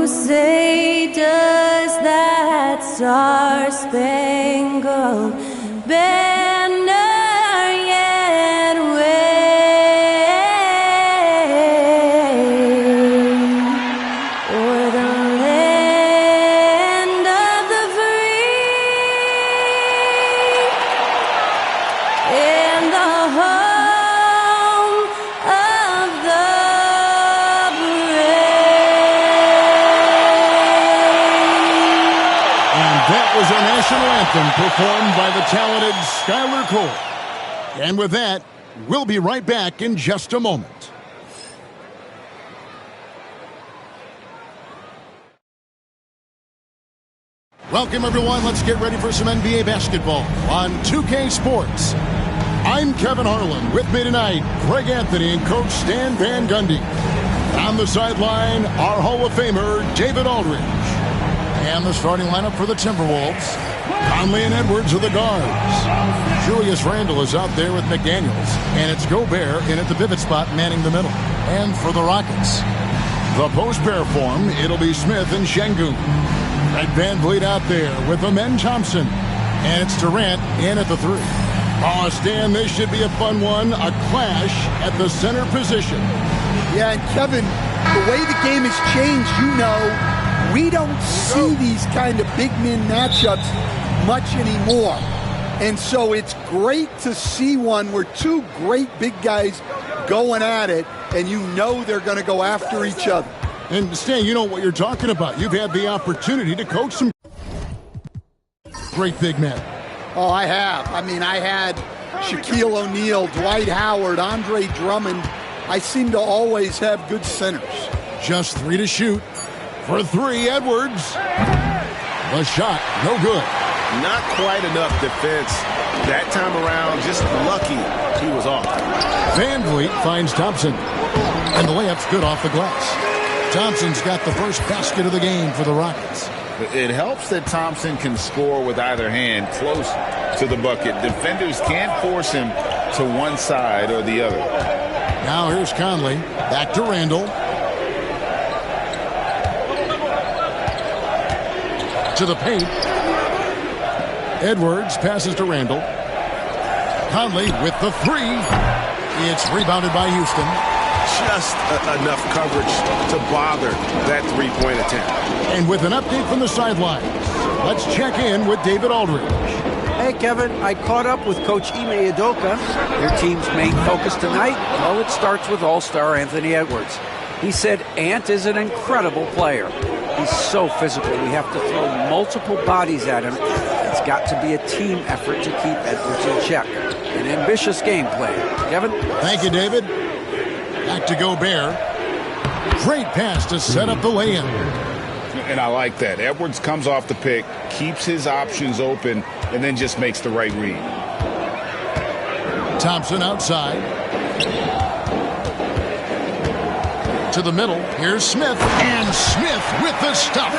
say, does that star-spangled banner yet wave o'er the land of the free and the home of the That was our national anthem performed by the talented Skylar Cole. And with that, we'll be right back in just a moment. Welcome, everyone. Let's get ready for some NBA basketball on 2K Sports. I'm Kevin Harlan. With me tonight, Greg Anthony and Coach Stan Van Gundy. On the sideline, our Hall of Famer, David Aldridge. And the starting lineup for the Timberwolves. Conley and Edwards are the guards. Julius Randle is out there with McDaniels. And it's Gobert in at the pivot spot manning the middle. And for the Rockets, the post-pair form, it'll be Smith and Şengün. Fred VanVleet out there with Amen Thompson. And it's Durant in at the 3. Oh, Stan, this should be a fun one. A clash at the center position. Yeah, and Kevin, the way the game has changed, we don't see these kind of big men matchups much anymore. And so it's great to see one where two great big guys going at it, and they're going to go after each other. And Stan, you know what you're talking about. You've had the opportunity to coach some great big men. Oh, I have. I had Shaquille O'Neal, Dwight Howard, Andre Drummond. I seem to always have good centers. Just 3 to shoot. For 3, Edwards. The shot, no good. Not quite enough defense. That time around, just lucky he was off. VanVleet finds Thompson. And the layup's good off the glass. Thompson's got the first basket of the game for the Rockets. It helps that Thompson can score with either hand close to the bucket. Defenders can't force him to one side or the other. Now here's Conley. Back to Randle. To the paint. Edwards passes to Randle. Conley with the 3. It's rebounded by Houston. Just enough coverage to bother that three-point attempt. And with an update from the sidelines, let's check in with David Aldridge. Hey, Kevin, I caught up with Coach Ime Udoka. Your team's main focus tonight? Well, it starts with All-Star Anthony Edwards. He said Ant is an incredible player. He's so physical. We have to throw multiple bodies at him. It's got to be a team effort to keep Edwards in check. An ambitious game plan. Kevin? Thank you, David. Back to Gobert. Great pass to set up the lay-in. And I like that. Edwards comes off the pick, keeps his options open, and then just makes the right read. Thompson outside. To the middle. Here's Smith. And Smith with the stuff.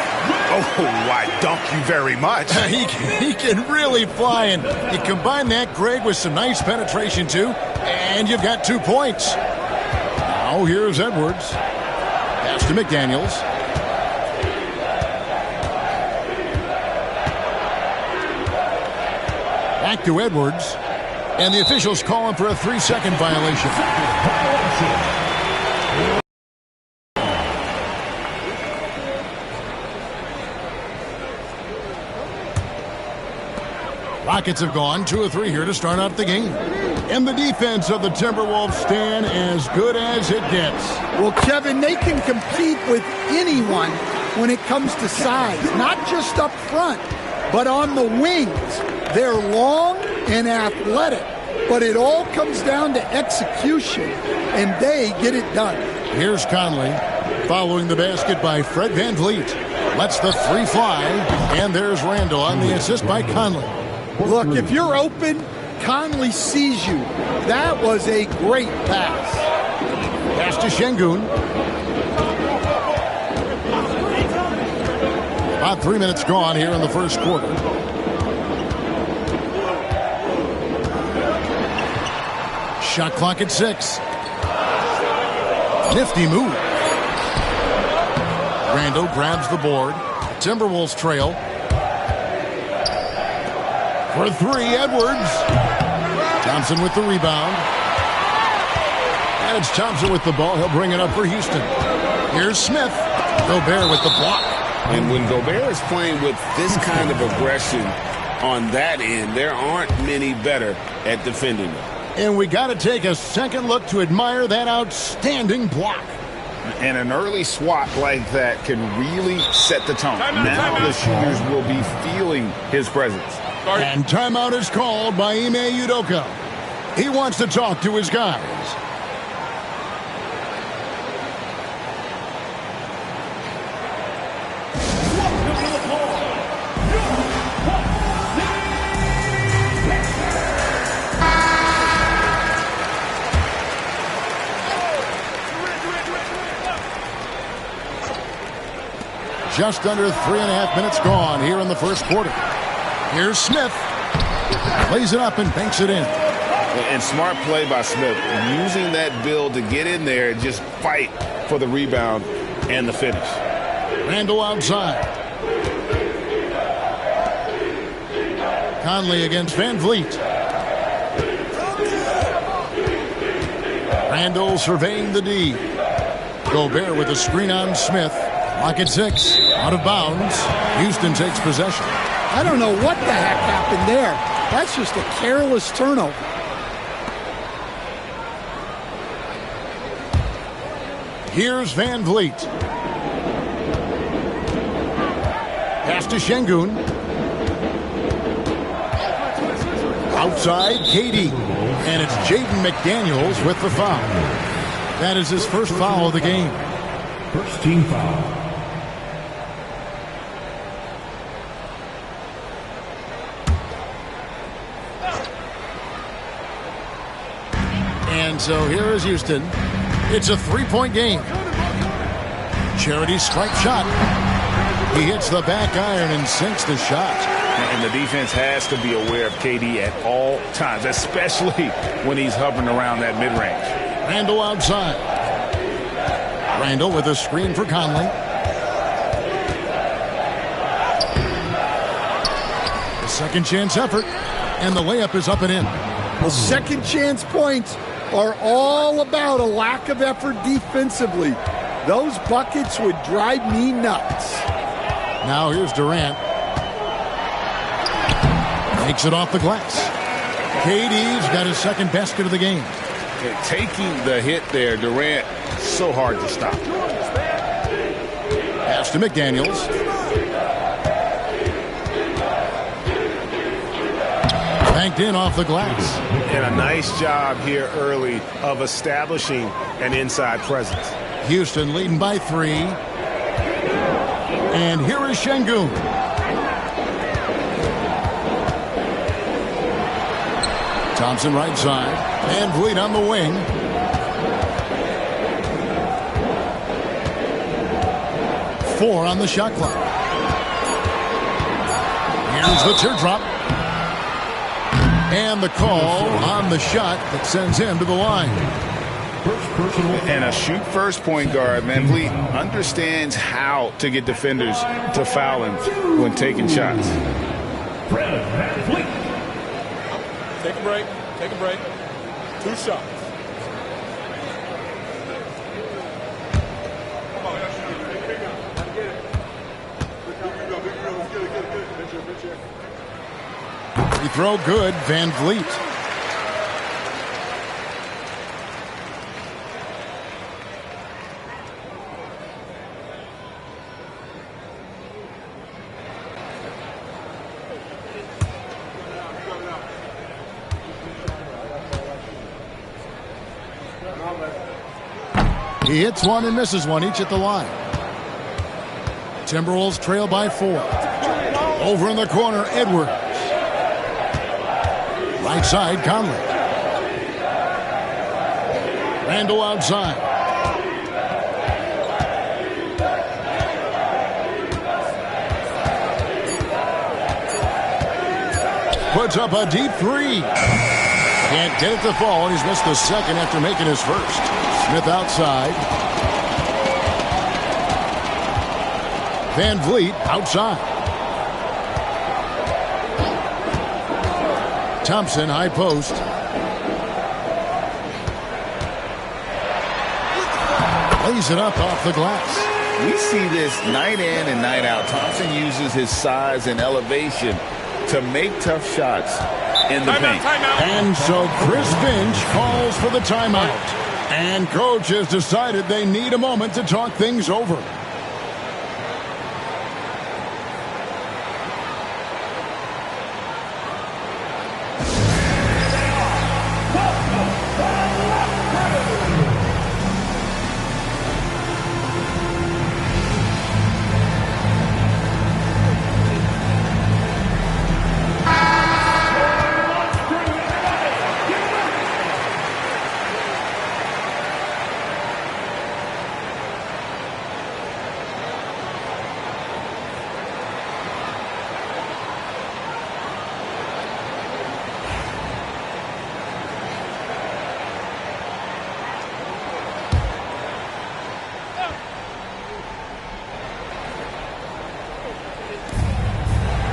Oh, why, thank you very much. He can really fly. And you combine that, Greg, with some nice penetration, too. And you've got 2 points. Now here's Edwards. Pass to McDaniels. Back to Edwards. And the officials calling for a 3-second violation. Rockets have gone 2 of 3 here to start out the game. And the defense of the Timberwolves stand as good as it gets. Well, Kevin, they can compete with anyone when it comes to size, not just up front, but on the wings. They're long and athletic, but it all comes down to execution, and they get it done. Here's Conley, following the basket by Fred VanVleet. Lets the 3 fly, and there's Randle on the assist by Conley. Look, if you're open, Conley sees you. That was a great pass. Pass to Şengün. About 3 minutes gone here in the first quarter. Shot clock at 6. Nifty move. Randall grabs the board. Timberwolves trail. For three, Edwards. Thompson with the rebound. And it's Thompson with the ball. He'll bring it up for Houston. Here's Smith. Gobert with the block. And when Gobert is playing with this kind of aggression on that end, there aren't many better at defending him. And we got to take a second look to admire that outstanding block. And an early swat like that can really set the tone. Now the shooters will be feeling his presence. And timeout is called by Ime Udoka. He wants to talk to his guys. Just under 3.5 minutes gone here in the first quarter. Here's Smith. Plays it up and banks it in. And smart play by Smith. Using that build to get in there and just fight for the rebound and the finish. Randall outside. Conley against Van Vliet. Randall surveying the D. Gobert with a screen on Smith. Lock at 6. Out of bounds. Houston takes possession. I don't know what the heck happened there. That's just a careless turnover. Here's Van Vliet. Pass to Şengün. Outside, KD. And it's Jaden McDaniels with the foul. That is his first foul of the game. First team foul. And so here is Houston. It's a three-point game. Charity stripe shot. He hits the back iron and sinks the shot. And the defense has to be aware of KD at all times, especially when he's hovering around that mid-range. Randall outside. Randall with a screen for Conley. A second chance effort. And the layup is up and in. Well, second chance points are all about a lack of effort defensively. Those buckets would drive me nuts. Now here's Durant. Makes it off the glass. KD's got his second basket of the game. Taking the hit there, Durant, so hard to stop. Pass to McDaniels. Banked in off the glass. And a nice job here early of establishing an inside presence. Houston leading by 3. And here is Şengün. Thompson right side. Van Vliet on the wing. Four on the shot clock. Here's the teardrop. And the call on the shot that sends him to the line. And a shoot-first point guard, Van Vliet, understands how to get defenders to foul him when taking shots. Take a break. Take a break. 2 shots. Free throw good, Van Vliet. He hits one and misses one, each at the line. Timberwolves trail by 4. Over in the corner, Edwards. Right side, Conley. Randall outside. Puts up a deep 3. Can't get it to fall. He's missed the second after making his first. Smith outside. Van Vliet outside. Thompson, high post. Lays it up off the glass. We see this night in and night out. Thompson uses his size and elevation to make tough shots in the paint. And so Chris Finch calls for the timeout. And coach has decided they need a moment to talk things over.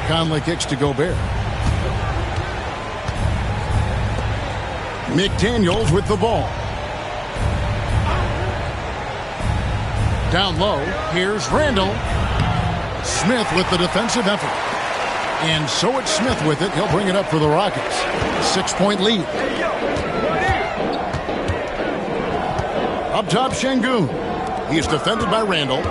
Conley kicks to Gobert. McDaniels with the ball. Down low, here's Randall. Smith with the defensive effort. And so it's Smith with it. He'll bring it up for the Rockets. 6-point lead. Up top, Şengün. He's defended by Randall.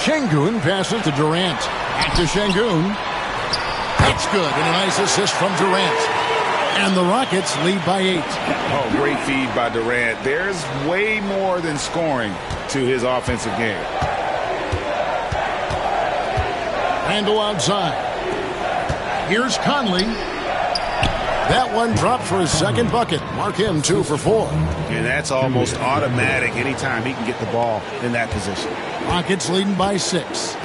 Şengün passes to Durant. Back to Şengün. That's good. And a nice assist from Durant. And the Rockets lead by 8. Oh, great feed by Durant. There's way more than scoring to his offensive game. Randall outside. Here's Conley. That one dropped for his second bucket. Mark him 2 for 4. And that's almost automatic anytime he can get the ball in that position. Rockets leading by 6.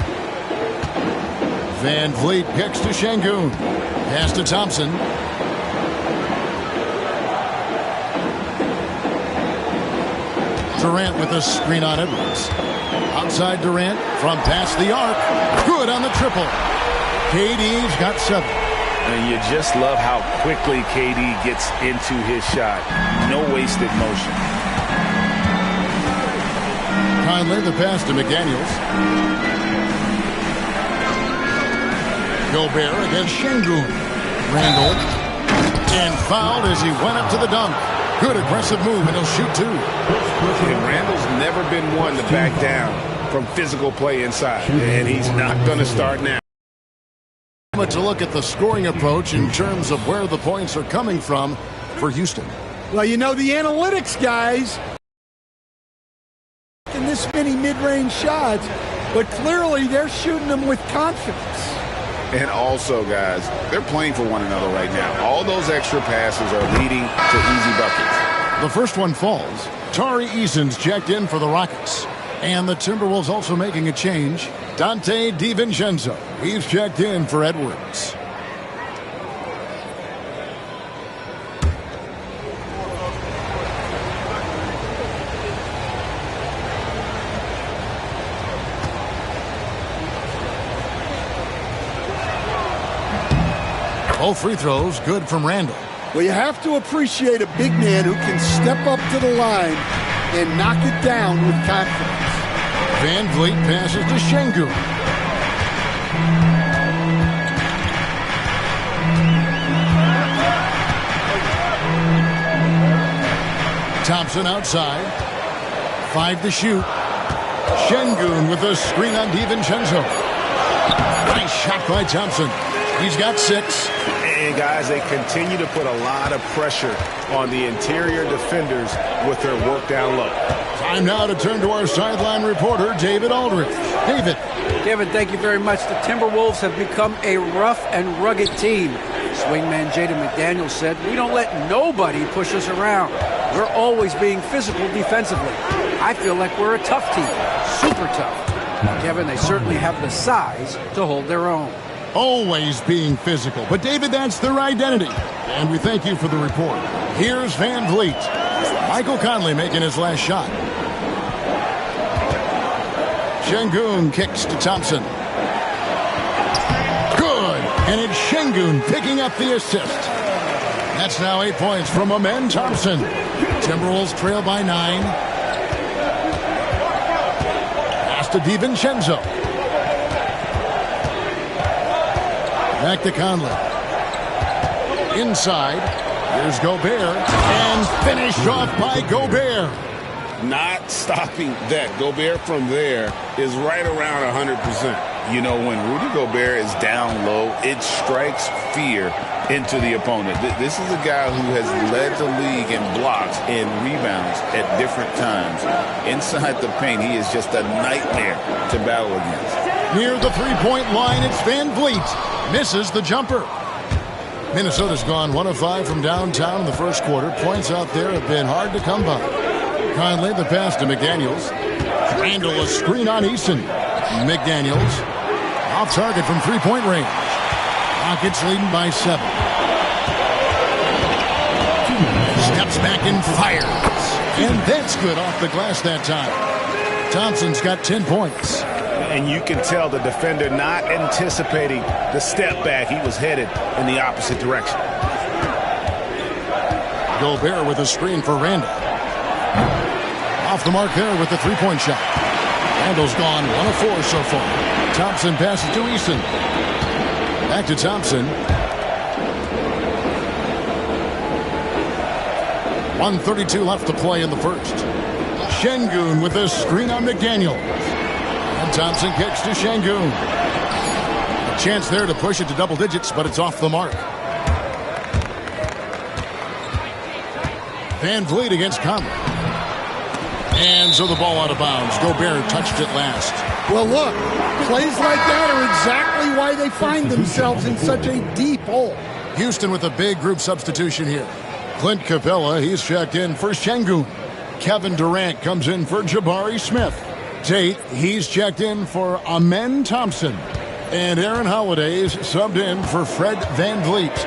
Van Vliet kicks to Şengün. Pass to Thompson. Durant with a screen on Edwards. Outside Durant from past the arc. Good on the triple. KD's got 7. And you just love how quickly KD gets into his shot. No wasted motion. Conley, the pass to McDaniels. Gobert against Şengün. Randall. And fouled as he went up to the dunk. Good aggressive move, and he'll shoot 2. And Randall's never been one to back down from physical play inside. And he's not going to start now. To look at the scoring approach in terms of where the points are coming from for Houston. Well, you know, the analytics guys in this many mid-range shots, but clearly they're shooting them with confidence. And also, guys, they're playing for one another right now. All those extra passes are leading to easy buckets. The first one falls. Tari Eason's checked in for the Rockets. And the Timberwolves also making a change. Dante DiVincenzo. He's checked in for Edwards. Both free throws good from Randall. Well, you have to appreciate a big man who can step up to the line and knock it down with confidence. Van Vliet passes to Şengün. Thompson outside. 5 to shoot. Şengün with a screen on DiVincenzo. Nice shot by Thompson. He's got 6. And, guys, they continue to put a lot of pressure on the interior defenders with their work down low. Time now to turn to our sideline reporter, David Aldridge. David. Kevin, thank you very much. The Timberwolves have become a rough and rugged team. Swingman Jaden McDaniels said, "We don't let nobody push us around. We're always being physical defensively. I feel like we're a tough team, super tough." Kevin, they certainly have the size to hold their own. Always being physical. But, David, that's their identity. And we thank you for the report. Here's Van Vliet. Michael Conley making his last shot. Şengün kicks to Thompson. Good. And it's Şengün picking up the assist. That's now 8 points from Amen Thompson. Timberwolves trail by 9. Pass to DiVincenzo. Back to Conley. Inside. Here's Gobert. And finished off by Gobert. Not stopping that. Gobert from there is right around 100%. You know, when Rudy Gobert is down low, it strikes fear into the opponent. This is a guy who has led the league in blocks and rebounds at different times. Inside the paint, he is just a nightmare to battle against. Near the three-point line, it's Van Vliet. Misses the jumper. Minnesota's gone 1 of 5 from downtown in the first quarter. Points out there have been hard to come by. Conley, the pass to McDaniels. Randall, a screen on Eason. McDaniels off target from three-point range. Rockets leading by 7. Steps back and fires. And that's good off the glass that time. Thompson's got 10 points. And you can tell the defender not anticipating the step back. He was headed in the opposite direction. Gobert with a screen for Randall. Off the mark there with the three-point shot. Randall's gone 1 of 4 so far. Thompson passes to Eason. Back to Thompson. 1:32 left to play in the first. Şengün with a screen on McDaniels. And Thompson kicks to Şengün. A chance there to push it to double digits, but it's off the mark. Van Vliet against Conley. And so the ball out of bounds. Gobert touched it last. Well, look, plays like that are exactly why they find themselves in such a deep hole. Houston with a big group substitution here. Clint Capella, he's checked in for Şengün. Kevin Durant comes in for Jabari Smith. Tate, he's checked in for Amen Thompson. And Aaron Holiday's subbed in for Fred Van Vliet.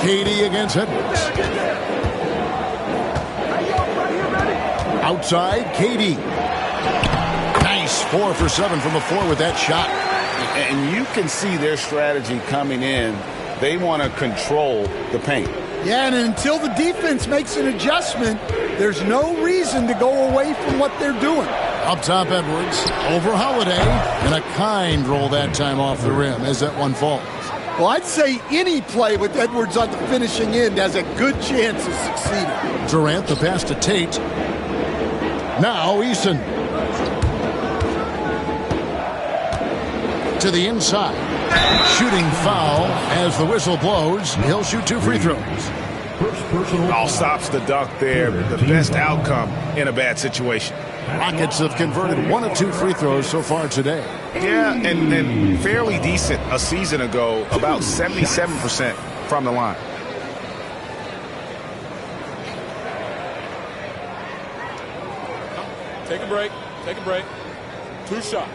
Katie against Edwards. Outside, KD. Nice 4 for 7 from the floor with that shot. And you can see their strategy coming in. They want to control the paint. Yeah, and until the defense makes an adjustment, there's no reason to go away from what they're doing. Up top, Edwards. Over Holiday. And a kind roll that time off the rim as that one falls. Well, I'd say any play with Edwards on the finishing end has a good chance of succeeding. Durant, the pass to Tate. Now Eason. To the inside. Shooting foul as the whistle blows. He'll shoot 2 free throws. All stops the dunk there. The best outcome in a bad situation. Rockets have converted 1 of 2 free throws so far today. Yeah, and fairly decent a season ago, about 77% from the line. Take a break. Take a break. 2 shots.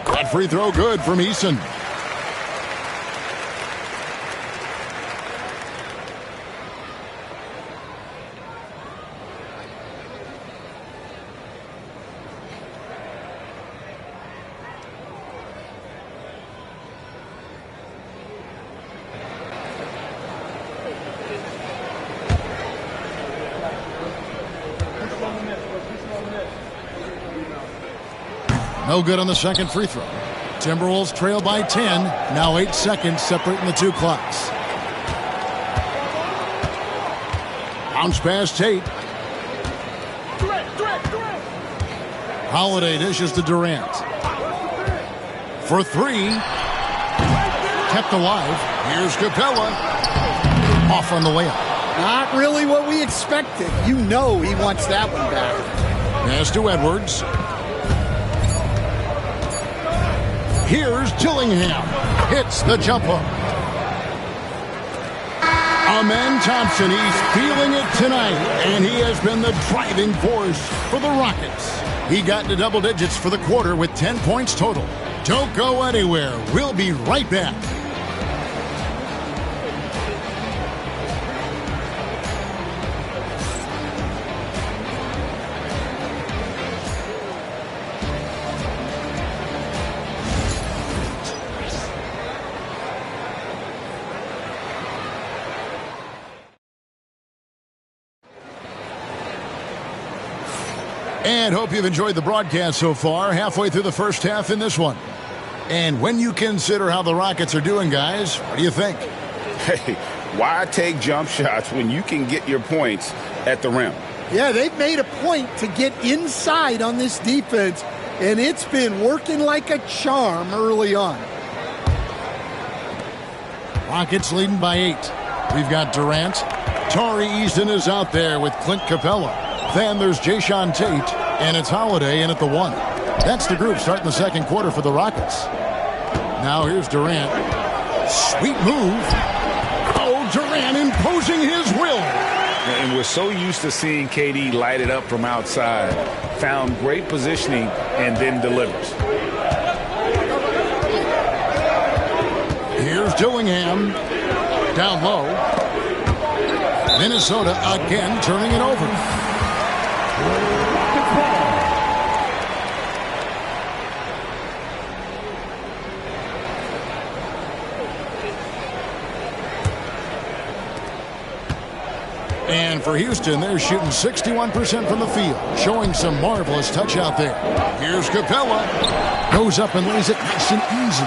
That free throw good from Eason. No good on the second free throw. Timberwolves trail by 10. Now 8 seconds separating the 2 clocks. Bounce pass Tate. Holiday dishes to Durant. For 3. Kept alive. Here's Capella. Off on the layup. Not really what we expected. You know he wants that one back. Pass to Edwards. Here's Dillingham. Hits the jump hook. Amen Thompson, he's feeling it tonight, and he has been the driving force for the Rockets. He got into double digits for the quarter with 10 points total. Don't go anywhere. We'll be right back. And hope you've enjoyed the broadcast so far. Halfway through the first half in this one. And when you consider how the Rockets are doing, guys, what do you think? Hey, why take jump shots when you can get your points at the rim? Yeah, they've made a point to get inside on this defense, and it's been working like a charm early on. Rockets leading by 8. We've got Durant. Tari Eason is out there with Clint Capella. Then there's Jayshawn Tate, and it's Holiday in at the 1. That's the group starting the second quarter for the Rockets. Now here's Durant. Sweet move. Oh, Durant imposing his will. And we're so used to seeing KD light it up from outside. Found great positioning and then delivers. Here's Dillingham. Down low. Minnesota again turning it over. And for Houston, they're shooting 61% from the field, showing some marvelous touch out there. Here's Capella. Goes up and lays it nice and easy.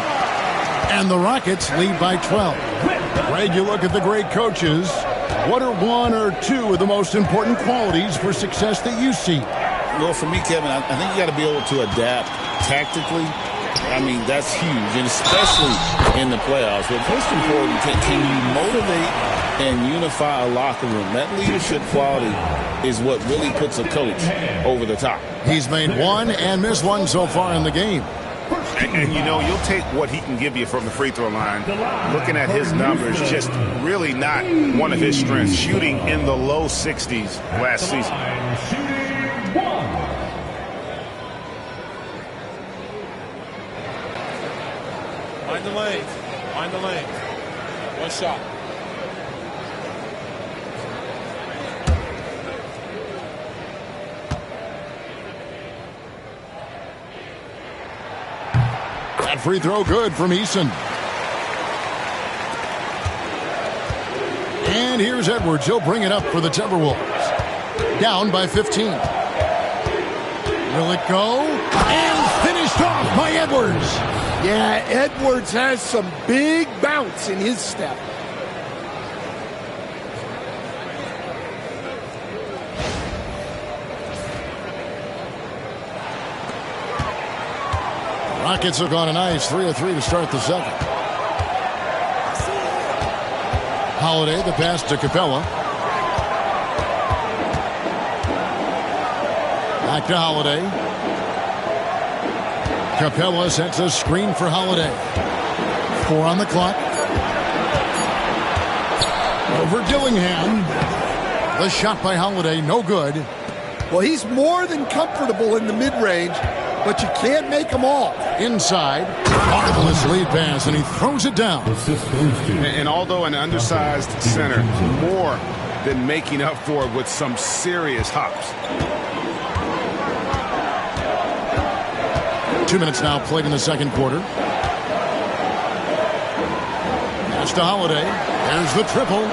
And the Rockets lead by 12. Greg, you look at the great coaches. What are one or two of the most important qualities for success that you see? Well, for me, Kevin, I think you got to be able to adapt tactically. I mean, that's huge, and especially in the playoffs. But most important, can you motivate and unify a locker room? That leadership quality is what really puts a coach over the top. He's made one and missed one so far in the game. And you know, you'll take what he can give you from the free throw line. Looking at his numbers, just really not one of his strengths. Shooting in the low 60s last season. Find the lane. Find the lane. One shot. That free throw good from Eason. And here's Edwards. He'll bring it up for the Timberwolves. Down by 15. Will it go? And finished off by Edwards. Yeah, Edwards has some big bounce in his step. Rockets have gone a nice 3 of 3 to start the second. Holiday, the pass to Capella. Back to Holiday. Capella sets a screen for Holiday. 4 on the clock. Over Dillingham. The shot by Holiday, no good. Well, he's more than comfortable in the mid-range, but you can't make them all. Inside, marvelous lead pass, and he throws it down. And although an undersized center, more than making up for it with some serious hops. 2 minutes now played in the second quarter. Pass to Holiday. There's the triple.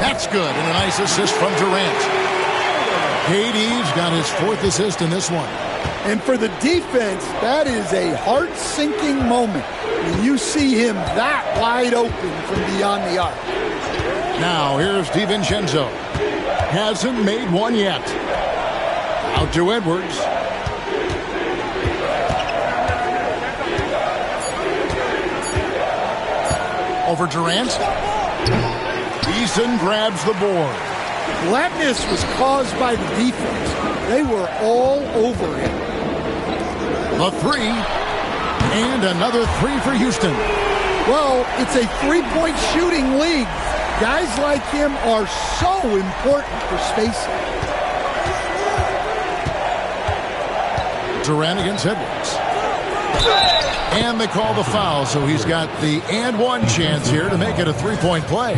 That's good, and a nice assist from Durant. KD's got his 4th assist in this one. And for the defense, that is a heart-sinking moment when you see him that wide open from beyond the arc. Now, here's DiVincenzo. Hasn't made one yet. Out to Edwards. Over Durant. Eason grabs the board. Flatness was caused by the defense. They were all over him. The 3. And another 3 for Houston. Well, it's a three-point shooting league. Guys like him are so important for spacing. Durant against Edwards. And they call the foul, so he's got the and one chance here to make it a three-point play.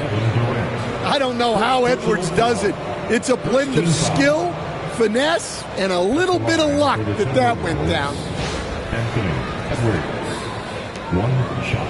I don't know how Edwards does it. It's a blend of skill, finesse, and a little bit of luck that went down. Anthony Edwards. One shot.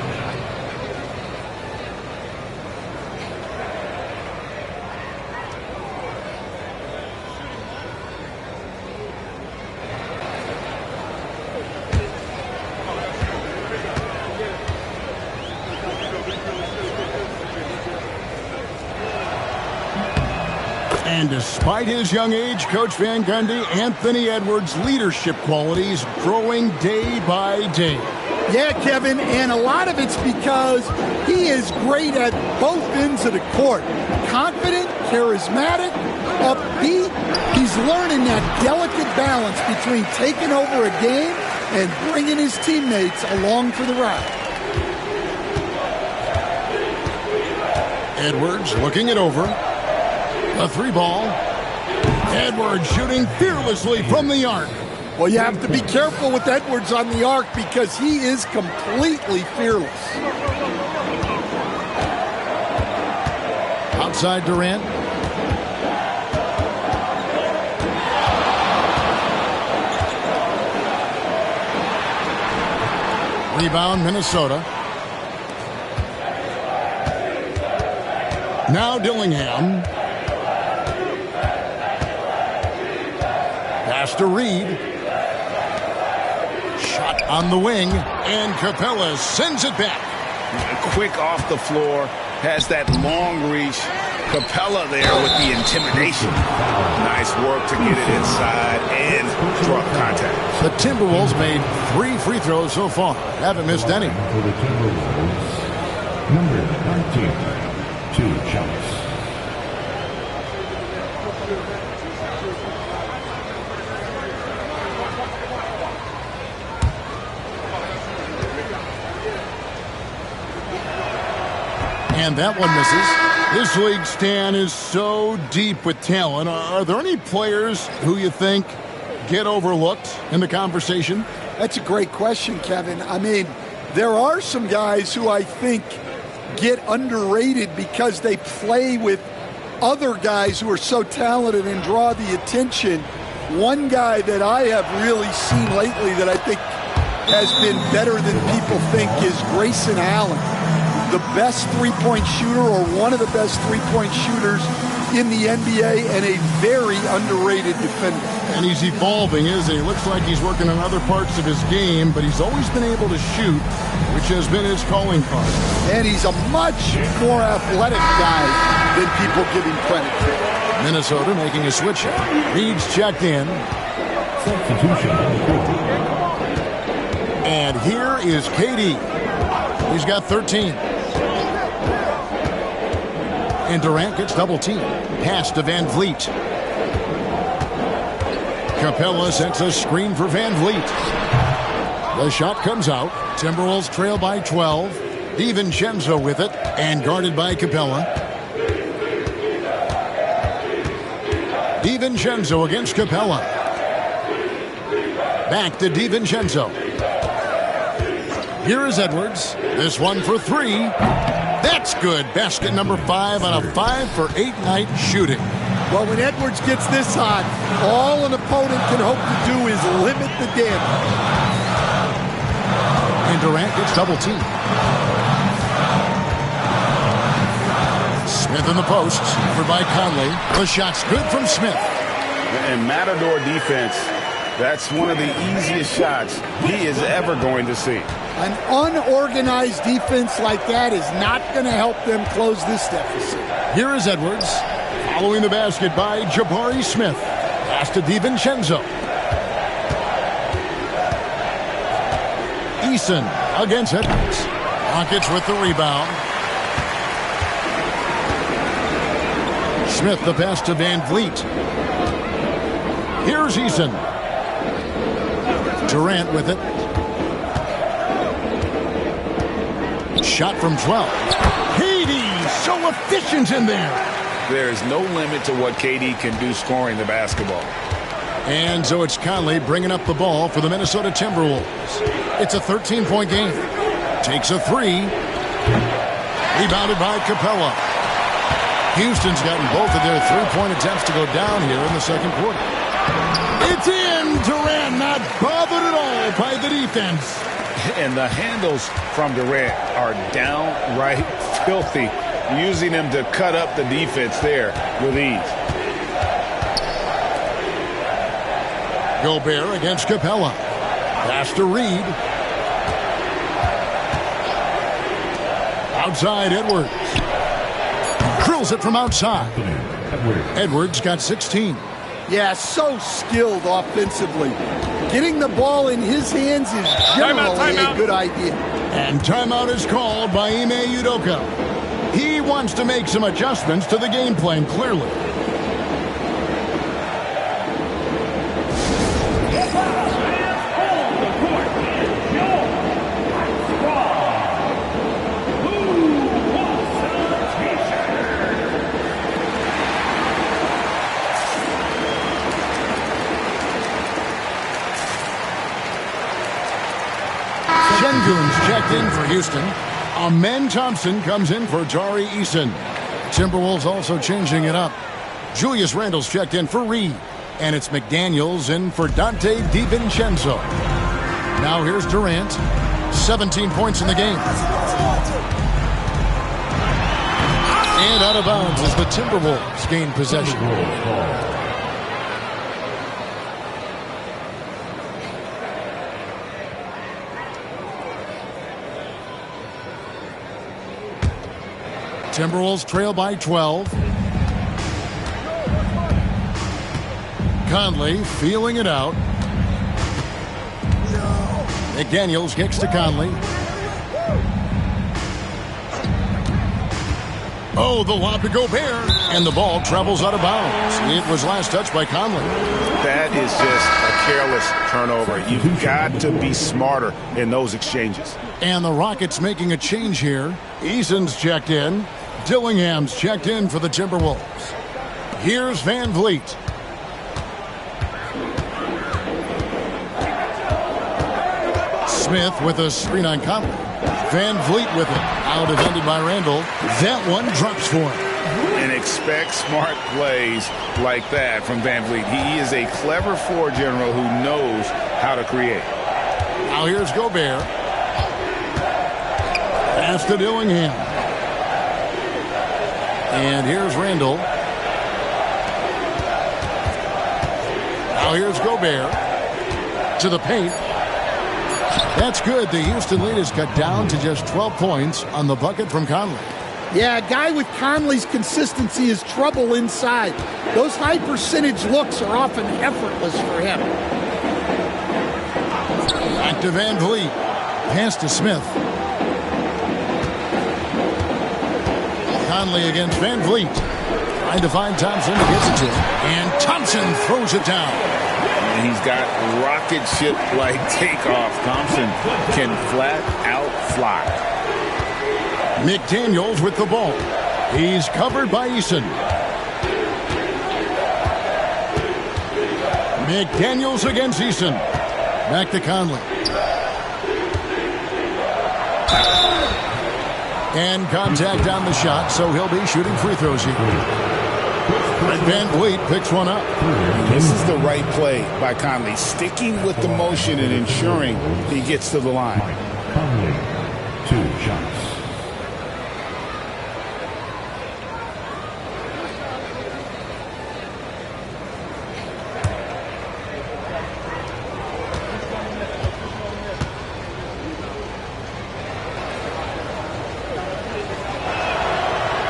And despite his young age, Coach Van Gundy, Anthony Edwards' leadership qualities growing day by day. Yeah, Kevin, and a lot of it's because he is great at both ends of the court. Confident, charismatic, upbeat. He's learning that delicate balance between taking over a game and bringing his teammates along for the ride. Edwards looking it over. A three ball. Edwards shooting fearlessly from the arc. Well, you have to be careful with Edwards on the arc because he is completely fearless. Outside Durant. Rebound Minnesota. Now Dillingham. Pass to Reed. Shot on the wing, and Capella sends it back. Quick off the floor, has that long reach. Capella there with the intimidation. Nice work to get it inside and draw contact. The Timberwolves made 3 free throws so far. Haven't missed any. For the Timberwolves, number 19, 2 shots. And that one misses. This league, Stan, is so deep with talent. Are there any players who you think get overlooked in the conversation? That's a great question, Kevin. I mean, there are some guys who I think get underrated because they play with other guys who are so talented and draw the attention. One guy that I have really seen lately that I think has been better than people think is Grayson Allen. The best three-point shooter or one of the best three-point shooters in the NBA and a very underrated defender. And he's evolving, isn't he? Looks like he's working on other parts of his game, but he's always been able to shoot, which has been his calling card. And he's a much more athletic guy than people give him credit for. Minnesota making a switch. Reed's checked in. Substitution. And here is KD. He's got 13. And Durant gets double teamed. Pass to Van Vliet. Capella sets a screen for Van Vliet. The shot comes out. Timberwolves trail by 12. DiVincenzo with it and guarded by Capella. DiVincenzo against Capella. Back to DiVincenzo. Here is Edwards. This one for 3. That's good. Basket number 5 on a 5 for 8 night shooting. Well, when Edwards gets this hot, all an opponent can hope to do is limit the damage. And Durant gets double teamed. Smith in the post, covered by Conley. The shot's good from Smith. And Matador defense, that's one of the easiest shots he is ever going to see. An unorganized defense like that is not going to help them close this deficit. Here is Edwards, following the basket by Jabari Smith. Pass to DiVincenzo. Eason against Edwards. Rockets with the rebound. Smith the pass to Van Vliet. Here's Eason. Durant with it. Shot from 12. KD so efficient in there. There is no limit to what KD can do scoring the basketball. And so it's Conley bringing up the ball for the Minnesota Timberwolves. It's a 13-point game. Takes a three. Rebounded by Capella. Houston's gotten both of their three-point attempts to go down here in the second quarter. It's in. Durant not bothered at all by the defense. And the handles from Durant are downright filthy, using him to cut up the defense there with ease. Gobert against Capella. Pass to Reed. Outside Edwards. Drills it from outside. Edwards got 16. Yeah, so skilled offensively. Getting the ball in his hands is generally a good idea. And timeout is called by Ime Udoka. He wants to make some adjustments to the game plan, clearly. Şengün's checked in for Houston. Amen Thompson comes in for Tari Eason. Timberwolves also changing it up. Julius Randle's checked in for Reed. And it's McDaniels in for Dante DiVincenzo. Now here's Durant. 17 points in the game. And out of bounds as the Timberwolves gain possession. Timberwolves trail by 12. Conley feeling it out. McDaniels kicks to Conley. Oh, the lob to Gobert. And the ball travels out of bounds. It was last touched by Conley. That is just a careless turnover. You've got to be smarter in those exchanges. And the Rockets making a change here. Eason's checked in. Dillingham's checked in for the Timberwolves. Here's Van Vliet. Smith with a screen on Conley. Van Vliet with it. Out defended by Randle. That one drops for him. And expect smart plays like that from Van Vliet. He is a clever floor general who knows how to create. Now here's Gobert. Pass to Dillingham. And here's Randle. Now here's Gobert. To the paint. That's good. The Houston lead is cut down to just 12 points on the bucket from Conley. Yeah, a guy with Conley's consistency is trouble inside. Those high percentage looks are often effortless for him. Back to Van Vliet. Pass to Smith. Conley against Van Vliet. Trying to find Thompson who gets it to him. And Thompson throws it down. And he's got rocket ship-like takeoff. Thompson can flat out fly. McDaniels with the ball. He's covered by Eason. McDaniels against Eason. Back to Conley. And contact on the shot, so he'll be shooting free throws here. And Van Vliet picks one up. This is the right play by Conley, sticking with the motion and ensuring he gets to the line. Conley, 2 shots.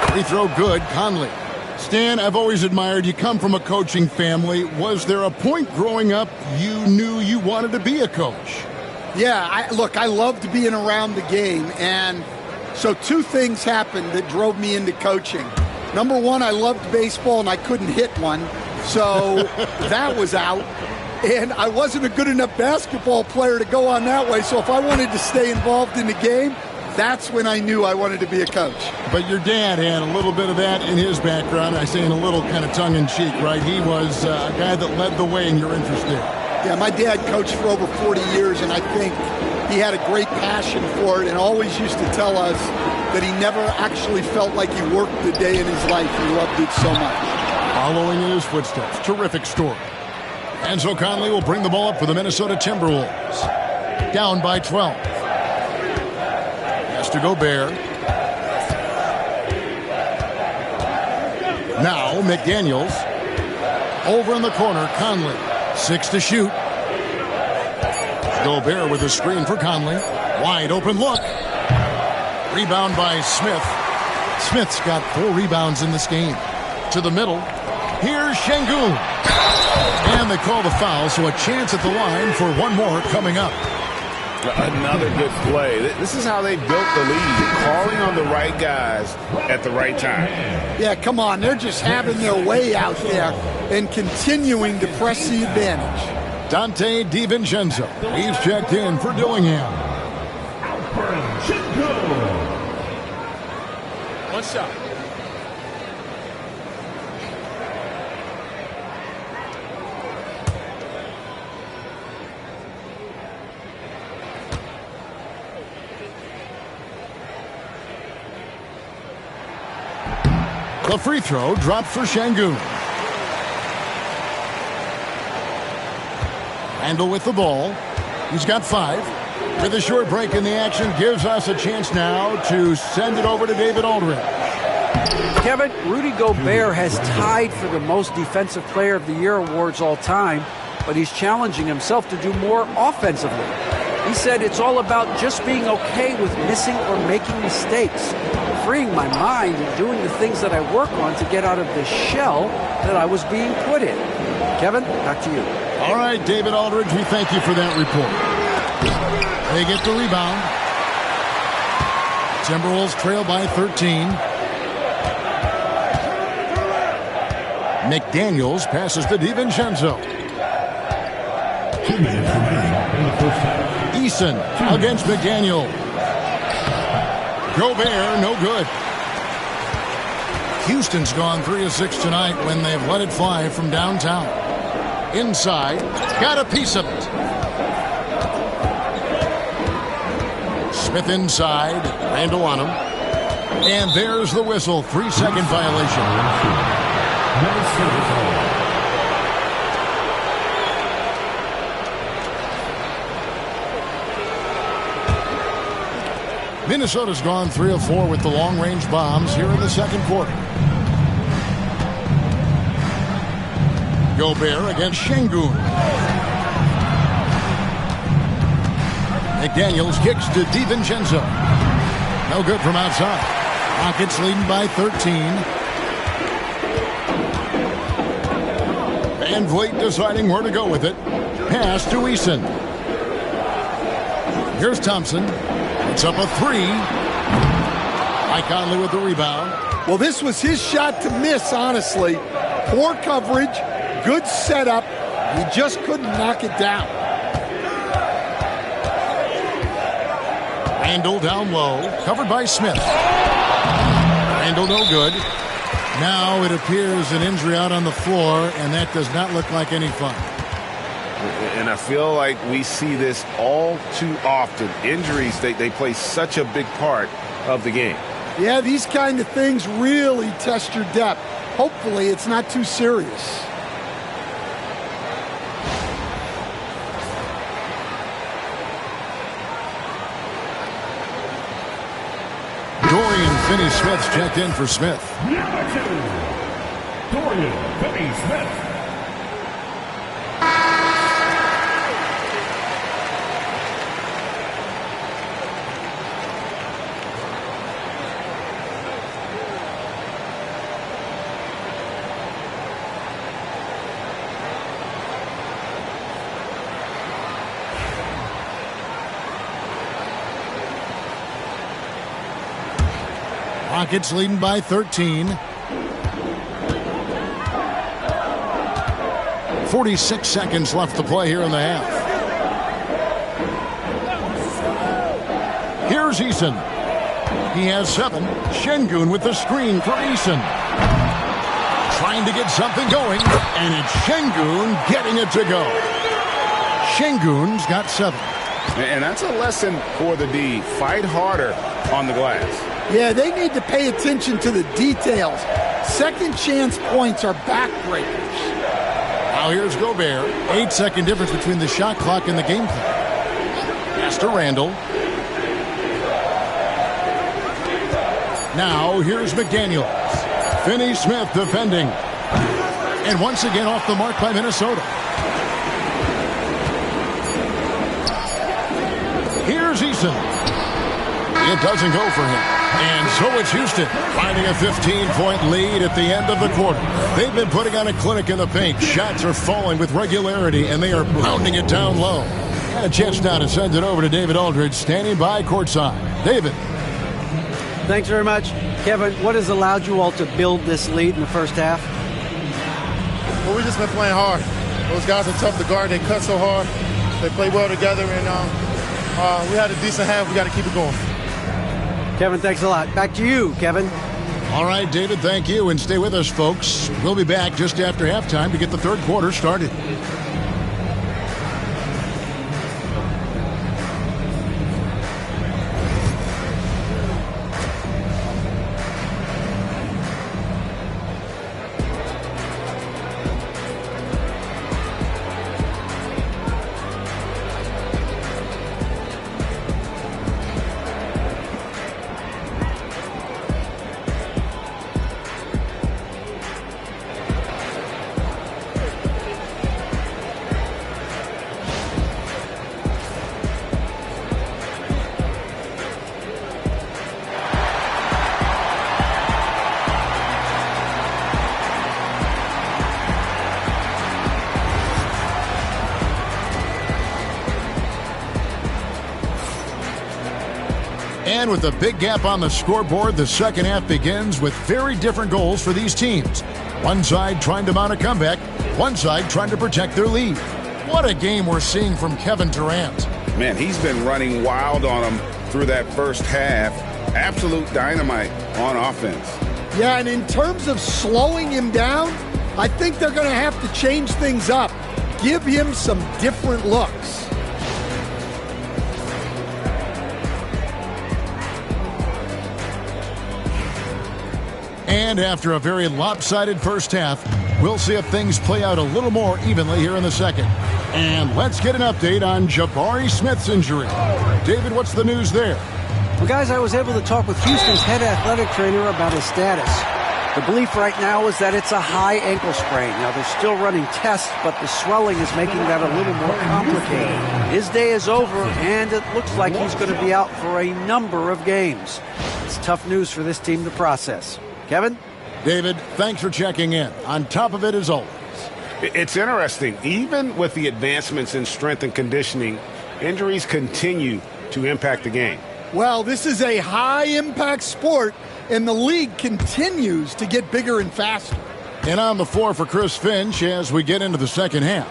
Free throw good, Conley. Stan, I've always admired you come from a coaching family. Was there a point growing up you knew you wanted to be a coach? Yeah, I loved being around the game. And so 2 things happened that drove me into coaching. Number one, I loved baseball and I couldn't hit one. So that was out. And I wasn't a good enough basketball player to go on that way. So if I wanted to stay involved in the game, that's when I knew I wanted to be a coach. But your dad had a little bit of that in his background. I say in a little kind of tongue-in-cheek, right? He was a guy that led the way in your interest there. Yeah, my dad coached for over 40 years, and I think he had a great passion for it and always used to tell us that he never actually felt like he worked the day in his life. He loved it so much. Following in his footsteps. Terrific story. Enzo Conley will bring the ball up for the Minnesota Timberwolves. Down by 12. Has to Gobert. Now McDaniels. Over in the corner, Conley. 6 to shoot. Gobert with a screen for Conley. Wide open look. Rebound by Smith. Smith's got 4 rebounds in this game. To the middle. Here's Şengün. And they call the foul, so a chance at the line for one more coming up. Another good play. This is how they built the lead, calling on the right guys at the right time. Yeah, come on. They're just having their way out there and continuing to press the advantage. Dante DiVincenzo. He's checked in for Dillingham. One shot. The free throw dropped for Şengün. Randle with the ball. He's got 5. With a short break in the action, gives us a chance now to send it over to David Aldridge. Kevin, Rudy Gobert has tied for the most Defensive Player of the Year awards all time, but he's challenging himself to do more offensively. He said it's all about just being okay with missing or making mistakes, freeing my mind and doing the things that I work on to get out of the shell that I was being put in. Kevin, back to you. All right, David Aldridge, we thank you for that report. They get the rebound. Timberwolves trail by 13. McDaniels passes to DiVincenzo. 2 minutes remaining in the first half. Eason against McDaniel. Gobert, no good. Houston's gone 3 of 6 tonight when they've let it fly from downtown. Inside, got a piece of it. Smith inside, Randle on him. And there's the whistle, 3-second violation. Minnesota's gone 3 of 4 with the long-range bombs here in the second quarter. Gobert against Şengün. McDaniels kicks to DiVincenzo. No good from outside. Rockets leading by 13. Van Vliet deciding where to go with it. Pass to Eason. Here's Thompson. It's up a 3. Mike Conley with the rebound. Well, this was his shot to miss, honestly. Poor coverage, good setup. He just couldn't knock it down. Randle down low, covered by Smith. Randle no good. Now it appears an injury out on the floor, and that does not look like any fun. And I feel like we see this all too often. Injuries, they play such a big part of the game. Yeah, these kind of things really test your depth. Hopefully it's not too serious. Dorian Finney-Smith's checked in for Smith. Number 2, Dorian Finney-Smith. Rockets leading by 13. 46 seconds left to play here in the half. Here's Eason. He has 7. Şengün with the screen for Eason. Trying to get something going, and it's Şengün getting it to go. Şengün's got 7. And that's a lesson for the D. Fight harder on the glass. Yeah, they need to pay attention to the details. Second chance points are backbreakers. Now here's Gobert. 8-second difference between the shot clock and the game clock. Pass to Randall. Now here's McDaniels. Finney Smith defending. And once again off the mark by Minnesota. Here's Eason. It doesn't go for him. And so it's Houston finding a 15-point lead at the end of the quarter. They've been putting on a clinic in the paint. Shots are falling with regularity, and they are pounding it down low. And a chance now to send it over to David Aldridge, standing by courtside. David. Thanks very much. Kevin, what has allowed you all to build this lead in the first half? Well, we've just been playing hard. Those guys are tough to guard. They cut so hard. They play well together, and we had a decent half. We got to keep it going. Kevin, thanks a lot. Back to you, Kevin. All right, David, thank you. And stay with us, folks. We'll be back just after halftime to get the third quarter started. And with a big gap on the scoreboard, the second half begins with very different goals for these teams. One side trying to mount a comeback, one side trying to protect their lead. What a game we're seeing from Kevin Durant. Man, he's been running wild on them through that first half. Absolute dynamite on offense. Yeah, and in terms of slowing him down, I think they're going to have to change things up. Give him some different looks. And after a very lopsided first half, we'll see if things play out a little more evenly here in the second. And let's get an update on Jabari Smith's injury. David, what's the news there? Well, guys, I was able to talk with Houston's head athletic trainer about his status. The belief right now is that it's a high ankle sprain. Now, they're still running tests, but the swelling is making that a little more complicated. His day is over, and it looks like he's going to be out for a number of games. It's tough news for this team to process. Kevin? David, thanks for checking in. On top of it, as always. It's interesting. Even with the advancements in strength and conditioning, injuries continue to impact the game. Well, this is a high-impact sport, and the league continues to get bigger and faster. And on the floor for Chris Finch as we get into the second half.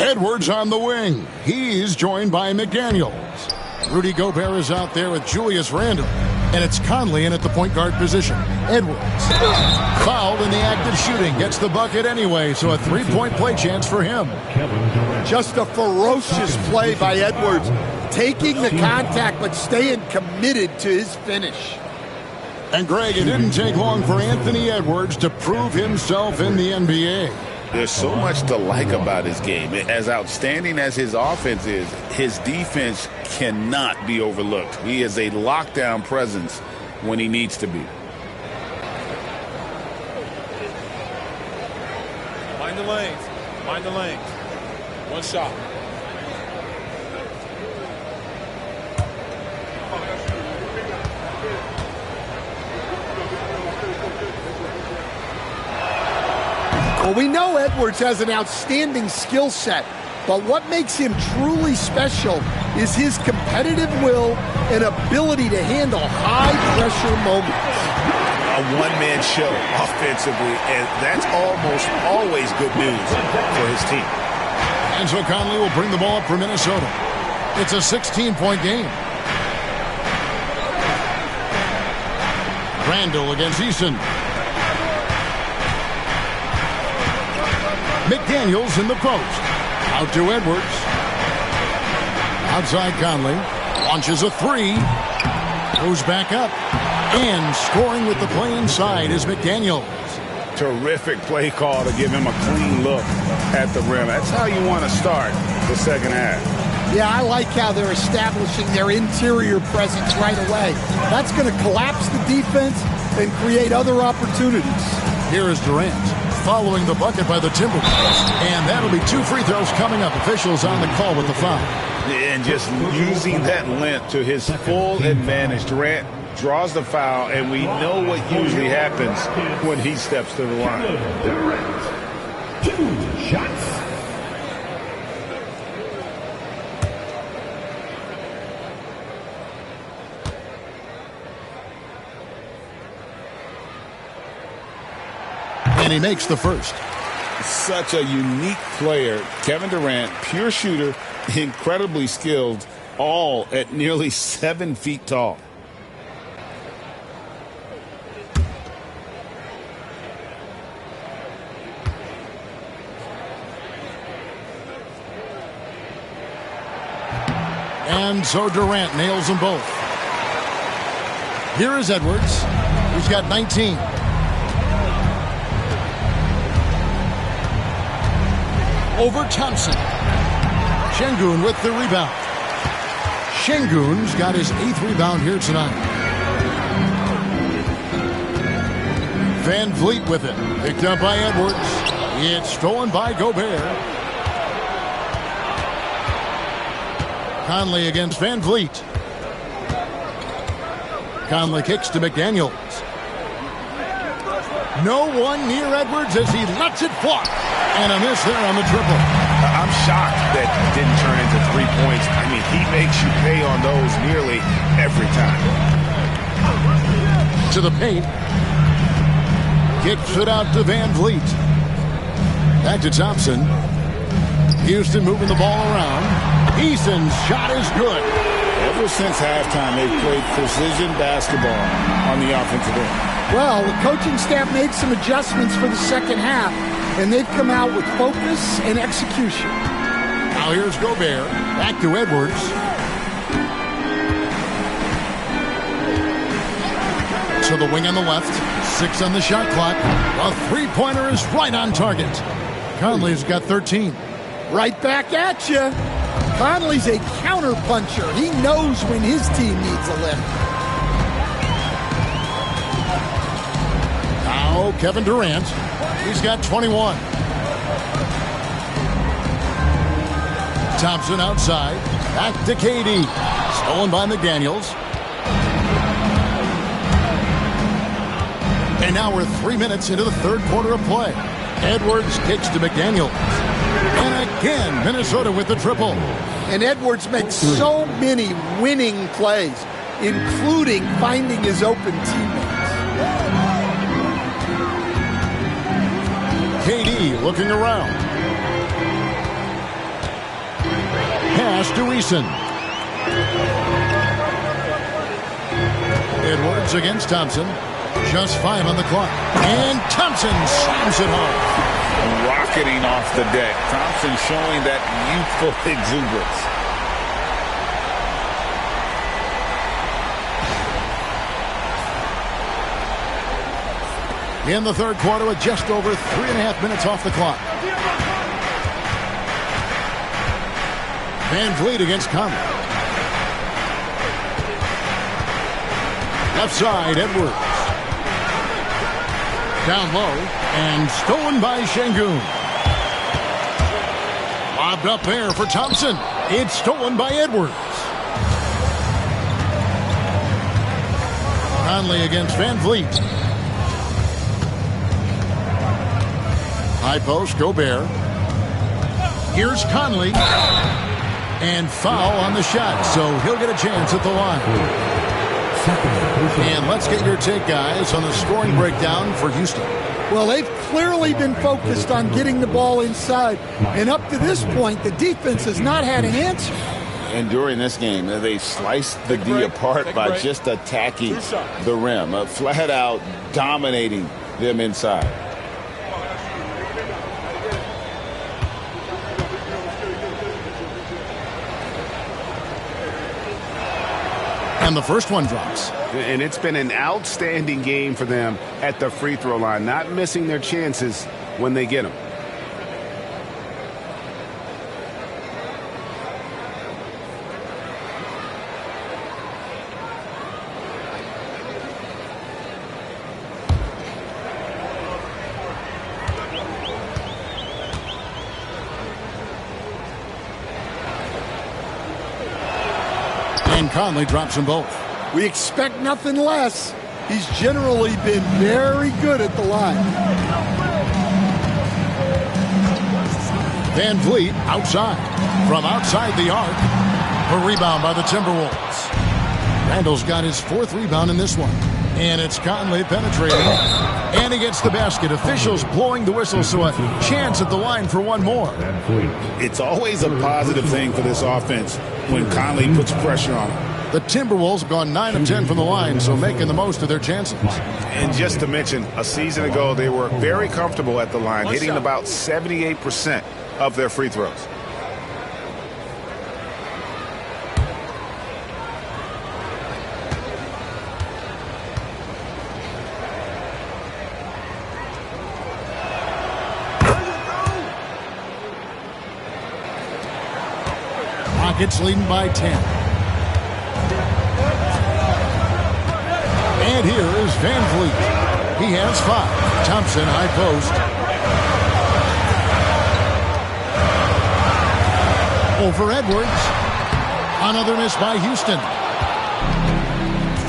Edwards on the wing. He's joined by McDaniels. Rudy Gobert is out there with Julius Randle. And it's Conley in at the point guard position. Edwards, fouled in the act of shooting, gets the bucket anyway, so a three-point play chance for him. Just a ferocious play by Edwards, taking the contact but staying committed to his finish. And Greg, it didn't take long for Anthony Edwards to prove himself in the NBA. There's so much to like about his game. As outstanding as his offense is, his defense cannot be overlooked. He is a lockdown presence when he needs to be. Mind the lanes. Mind the lanes. One shot. Well, we know Edwards has an outstanding skill set, but what makes him truly special is his competitive will and ability to handle high-pressure moments. A one-man show offensively, and that's almost always good news for his team. And so Conley will bring the ball up for Minnesota. It's a 16-point game. Randall against Eason. McDaniels in the post. Out to Edwards. Outside Conley. Launches a three. Goes back up. And scoring with the play inside is McDaniels. Terrific play call to give him a clean look at the rim. That's how you want to start the second half. Yeah, I like how they're establishing their interior presence right away. That's going to collapse the defense and create other opportunities. Here is Durant following the bucket by the Timberwolves. And that'll be 2 free throws coming up. Officials on the call with the foul. And just using that length to his full advantage. Durant draws the foul, and we know what usually happens when he steps to the line. Durant. 2 shots. And he makes the first. Such a unique player. Kevin Durant, pure shooter, incredibly skilled, all at nearly 7 feet tall. And so Durant nails them both. Here is Edwards. He's got 19. Over Thompson. Şengün with the rebound. Şengün's got his 8th rebound here tonight. Van Vliet with it. Picked up by Edwards. It's stolen by Gobert. Conley against Van Vliet. Conley kicks to McDaniels. No one near Edwards as he lets it fly. And a miss there on the triple. I'm shocked that didn't turn into 3 points. I mean, he makes you pay on those nearly every time. To the paint. Kicks it out to Van Vliet. Back to Thompson. Houston moving the ball around. Eason's shot is good. Ever since halftime, they've played precision basketball on the offensive end. Well, the coaching staff made some adjustments for the second half, and they've come out with focus and execution. Now here's Gobert. Back to Edwards. To the wing on the left. 6 on the shot clock. A three-pointer is right on target. Conley's got 13. Right back at you. Conley's a counter-puncher. He knows when his team needs a lift. Now Kevin Durant. He's got 21. Thompson outside. Back to KD. Stolen by McDaniels. And now we're 3 minutes into the third quarter of play. Edwards kicks to McDaniels. And again, Minnesota with the triple. And Edwards makes so many winning plays, including finding his open teammates. KD looking around. Pass to Eason. Edwards against Thompson. Just 5 on the clock. And Thompson slams it home. Rocketing off the deck. Thompson showing that youthful exuberance. In the third quarter with just over 3.5 minutes off the clock. Van Vliet against Conley. Left side, Edwards. Down low, and stolen by Şengün. Lobbed up there for Thompson. It's stolen by Edwards. Conley against Van Vliet. High post, Gobert. Here's Conley. And foul on the shot, so he'll get a chance at the line. And let's get your take, guys, on the scoring breakdown for Houston. Well, they've clearly been focused on getting the ball inside. And up to this point, the defense has not had an answer. And during this game, they sliced the D apart by just attacking the rim, flat out dominating them inside. And the first one drops. And it's been an outstanding game for them at the free throw line, not missing their chances when they get them. And Conley drops them both. We expect nothing less. He's generally been very good at the line. Van Vliet outside. From outside the arc. A rebound by the Timberwolves. Randall's got his 4th rebound in this one. And it's Conley penetrating. And he gets the basket. Officials blowing the whistle, so a chance at the line for one more. It's always a positive thing for this offense when Conley puts pressure on him. The Timberwolves have gone 9 of 10 from the line, so making the most of their chances. And just to mention, a season ago, they were very comfortable at the line, hitting about 78% of their free throws. Rockets leading by 10. And here is Van Vliet. He has 5. Thompson, high post. Over Edwards. Another miss by Houston.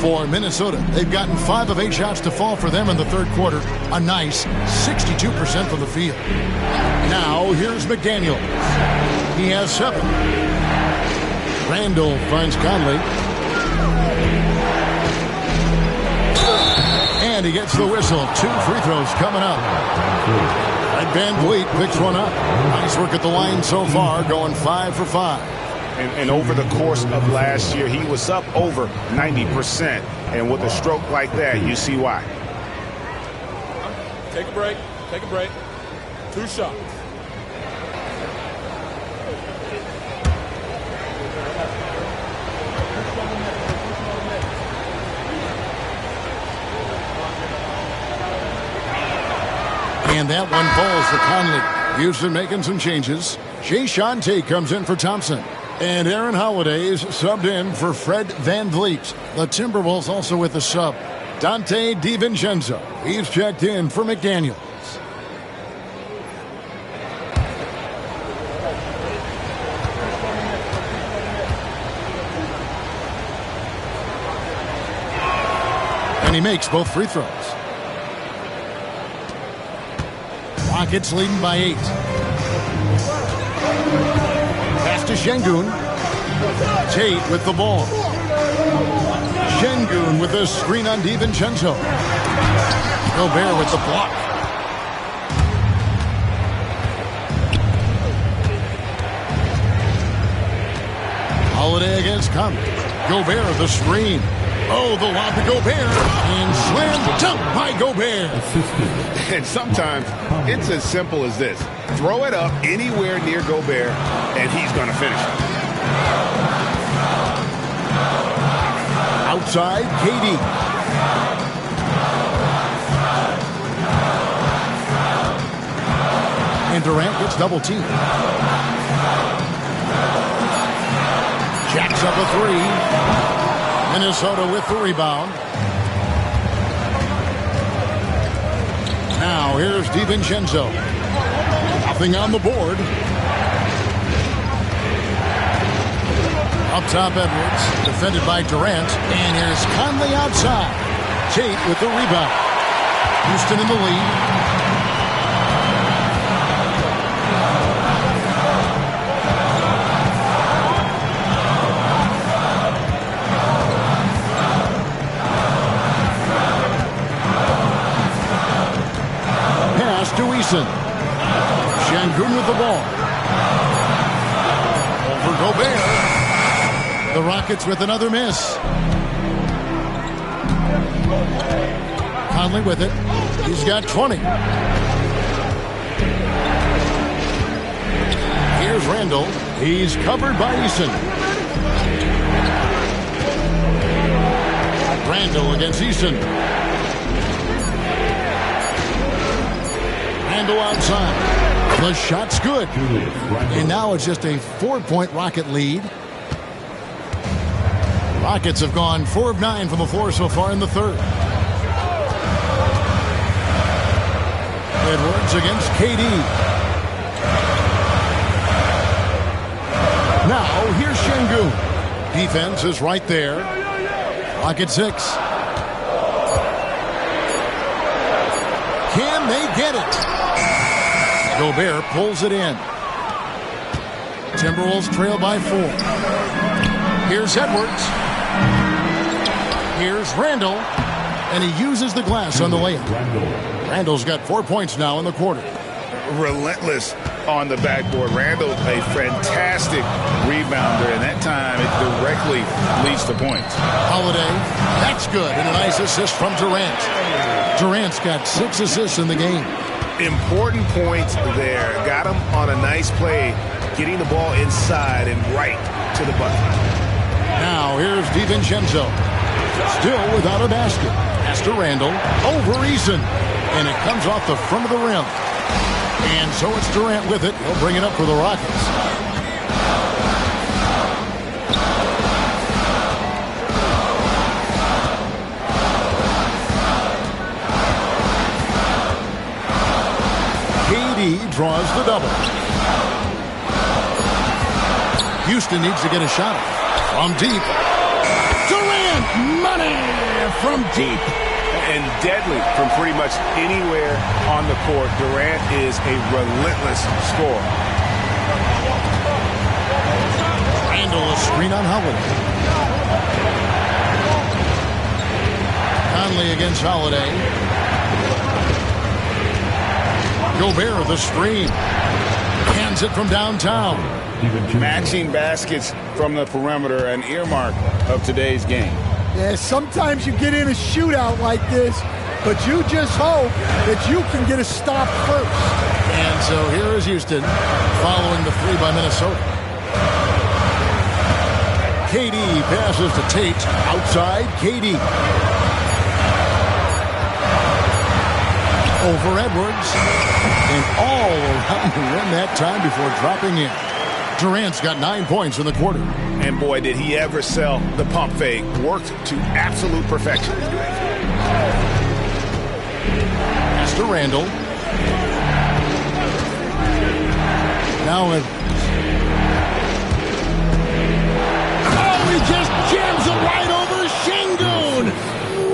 For Minnesota, they've gotten 5 of 8 shots to fall for them in the third quarter. A nice 62% from the field. Now, here's McDaniel. He has 7. Randall finds Conley. And he gets the whistle. 2 free throws coming up. And Van Vliet picks one up. Nice work at the line so far, going 5 for 5. And over the course of last year, he was up over 90%. And with a stroke like that, you see why. Take a break. Take a break. 2 shots. And that one falls for Conley. Houston making some changes. Jae'Sean Tate comes in for Thompson. And Aaron Holiday's subbed in for Fred Van Vliet. The Timberwolves also with the sub. Dante DiVincenzo. He's checked in for McDaniels. And he makes both free throws. Rockets leading by 8. Pass to Şengün. Tate with the ball. Şengün with the screen on DiVincenzo. Gobert with the block. Holiday against Conley. Gobert the screen. Oh, the lob to Gobert. And slam dunk by Gobert. And sometimes it's as simple as this. Throw it up anywhere near Gobert, and he's going to finish it. Outside, KD. And Durant gets double teamed. Jacks up a 3. Minnesota with the rebound. Now here's DiVincenzo. Nothing on the board. Up top, Edwards, defended by Durant. And here's Conley outside. Tate with the rebound. Houston in the lead. Şengün with the ball. Over Gobert. The Rockets with another miss. Conley with it. He's got 20. Here's Randall. He's covered by Eason. Randall against Eason. Randall outside. The shot's good. And now it's just a 4-point Rocket lead. Rockets have gone 4 of 9 from the floor so far in the third. Edwards against KD. Now here's Şengün. Defense is right there. Rocket 6. Can they get it? Gobert pulls it in. Timberwolves trail by 4. Here's Edwards. Here's Randall. And he uses the glass on the layup. Randall's got 4 points now in the quarter. Relentless on the backboard. Randall, a fantastic rebounder, and that time it directly leads to points. Holiday, that's good, and a nice assist from Durant. Durant's got 6 assists in the game. Important points there. Got him on a nice play, getting the ball inside and right to the bucket. Now here's DiVincenzo. Still without a basket. Pass to Randall. Over Eason. And it comes off the front of the rim. And so it's Durant with it. He'll bring it up for the Rockets. KD draws the double. Houston needs to get a shot from deep. Durant, money from deep. And deadly from pretty much anywhere on the court. Durant is a relentless scorer. Randall, a screen on Holiday. Conley against Holiday. Gobert, the screen. Hands it from downtown. Matching baskets from the perimeter, an earmark of today's game. Yeah, sometimes you get in a shootout like this, but you just hope that you can get a stop first. And so here is Houston following the 3 by Minnesota. KD passes to Tate. Outside, KD. Over Edwards. And all around the rim that time before dropping in. Durant's got 9 points in the quarter. And boy, did he ever sell the pump fake. Worked to absolute perfection. Pass to Randall. Now Edwards. Oh, he just jams it right over Şengün.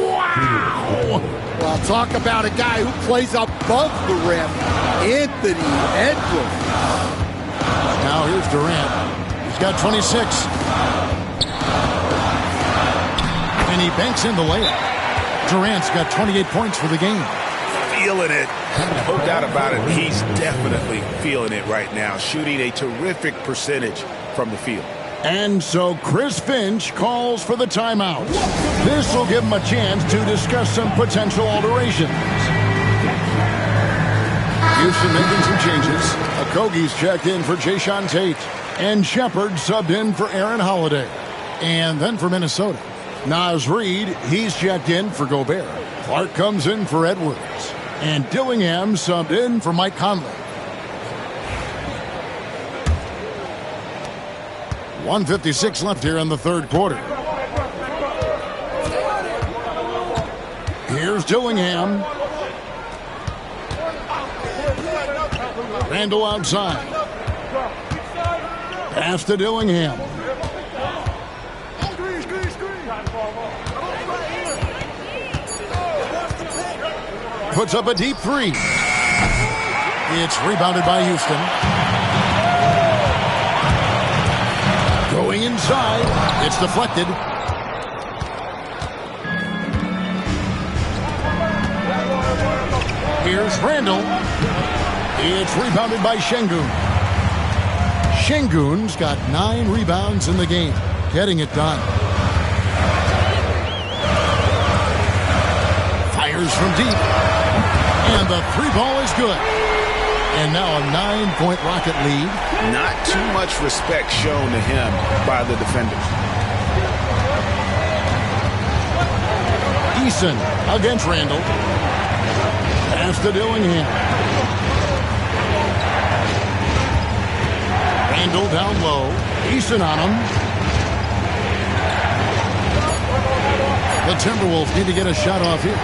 Wow. Well, talk about a guy who plays above the rim. Anthony Edwards. Now here's Durant. He's got 26. And he banks in the layup. Durant's got 28 points for the game. Feeling it. No doubt about it. He's definitely feeling it right now. Shooting a terrific percentage from the field. And so Chris Finch calls for the timeout. This will give him a chance to discuss some potential alterations. Houston making some changes. Okogie's checked in for Jason Tate. And Shepard subbed in for Aaron Holiday. And then for Minnesota, Naz Reid, he's checked in for Gobert. Clark comes in for Edwards. And Dillingham subbed in for Mike Conley. 1:56 left here in the third quarter. Here's Dillingham. Randall outside. Pass to Dillingham. Puts up a deep 3. It's rebounded by Houston. Going inside. It's deflected. Here's Randall. It's rebounded by Şengün. Şengün's got 9 rebounds in the game. getting it done. Fires from deep. And the three ball is good. And now a 9-point Rocket lead. Not too much respect shown to him by the defenders. Eason against Randall. Pass to Dillingham. Randall down low. Eason on him. The Timberwolves need to get a shot off here.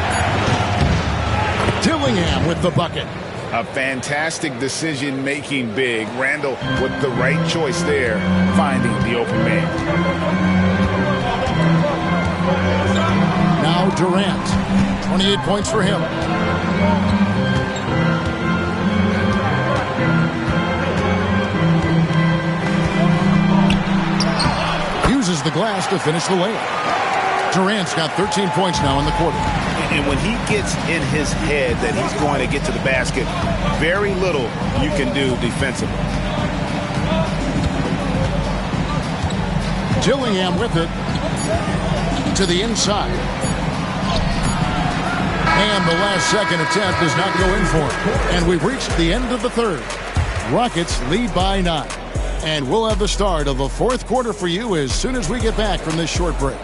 Dillingham with the bucket. A fantastic decision-making big. Randall with the right choice there, finding the open man. Now Durant. 28 points for him. Uses the glass to finish the layup. Durant's got 13 points now in the quarter. And when he gets in his head that he's going to get to the basket, very little you can do defensively. Dillingham with it to the inside. And the last second attempt does not go in for him. And we've reached the end of the third. Rockets lead by 9. And we'll have the start of the fourth quarter for you as soon as we get back from this short break.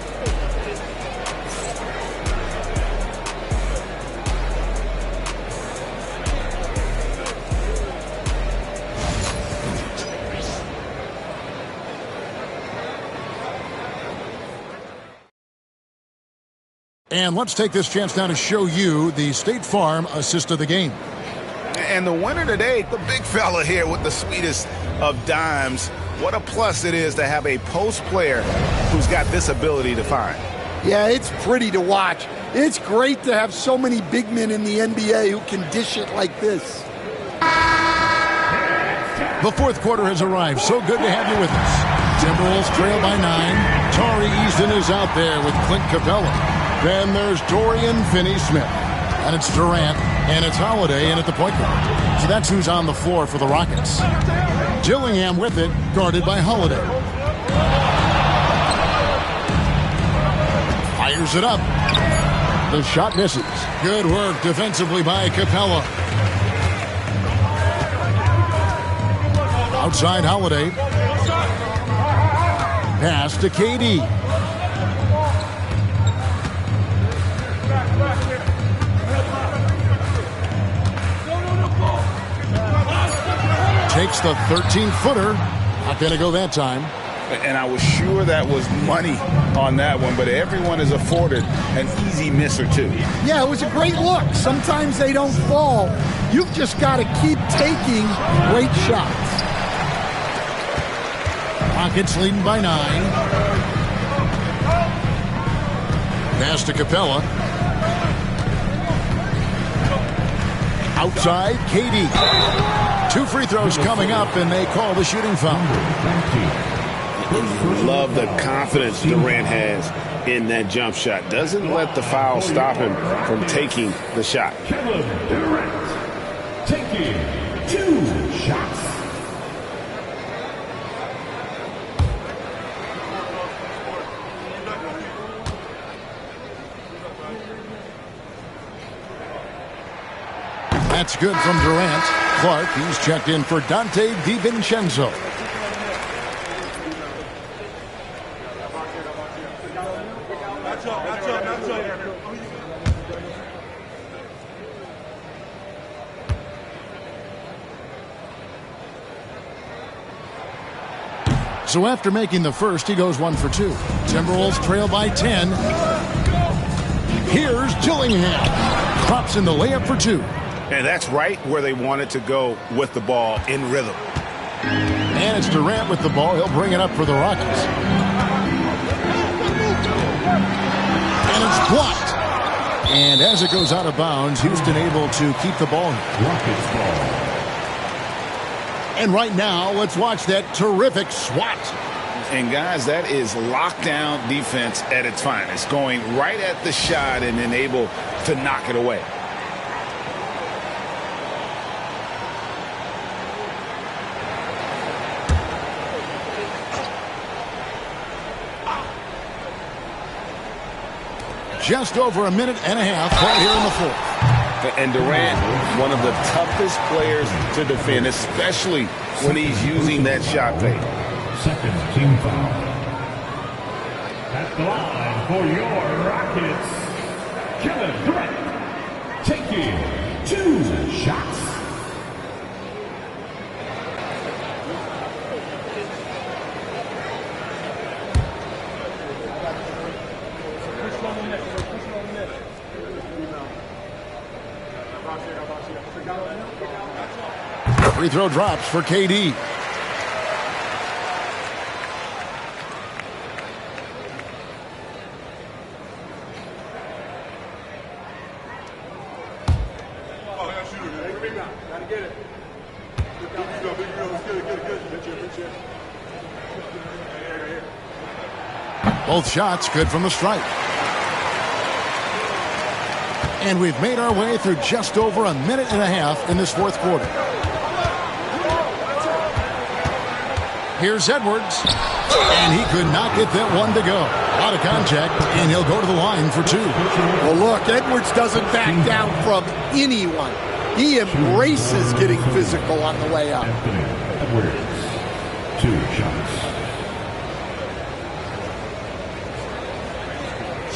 And let's take this chance now to show you the State Farm assist of the game. And the winner today, the big fella here with the sweetest of dimes. What a plus it is to have a post player who's got this ability to find. Yeah, it's pretty to watch. It's great to have so many big men in the NBA who can dish it like this. The fourth quarter has arrived. So good to have you with us. Timberwolves trail by 9. Tari Eason is out there with Clint Capella. Then there's Dorian Finney-Smith. And it's Durant, and it's Holiday in at the point guard. So that's who's on the floor for the Rockets. Dillingham with it, guarded by Holiday. Fires it up. The shot misses. Good work defensively by Capella. Outside Holiday. Pass to KD. Takes the 13-footer. Not going to go that time. And I was sure that was money on that one, but everyone is afforded an easy miss or two. Yeah, it was a great look. Sometimes they don't fall. You've just got to keep taking great shots. Rockets leading by 9. Pass to Capella. Outside, KD. 2 free throws coming up, and they call the shooting foul. Love the confidence Durant has in that jump shot. Doesn't let the foul stop him from taking the shot. Durant taking 2 shots. That's good from Durant. Clark, he's checked in for Dante DiVincenzo. So after making the first, he goes 1 for 2. Timberwolves trail by 10. Here's Dillingham. Drops in the layup for 2. And that's right where they wanted to go with the ball, in rhythm. And it's Durant with the ball. He'll bring it up for the Rockets. And it's blocked. And as it goes out of bounds, Houston able to keep the ball. Rockets ball. And right now, let's watch that terrific swat. And guys, that is lockdown defense at its finest. Going right at the shot and then able to knock it away. just over a minute and a half right here in the fourth. And Durant, one of the toughest players to defend, especially when he's using that shot fake. Second team foul. At the line for your Rockets, Kevin Durant taking 2 shots. Free throw drops for KD. Both shots good from the stripe. And we've made our way through just over a minute and a half in this fourth quarter. Here's Edwards, and he could not get that one to go. A lot of contact, and he'll go to the line for 2. Well, look, Edwards doesn't back down from anyone. He embraces getting physical on the way up. Edwards, 2 shots.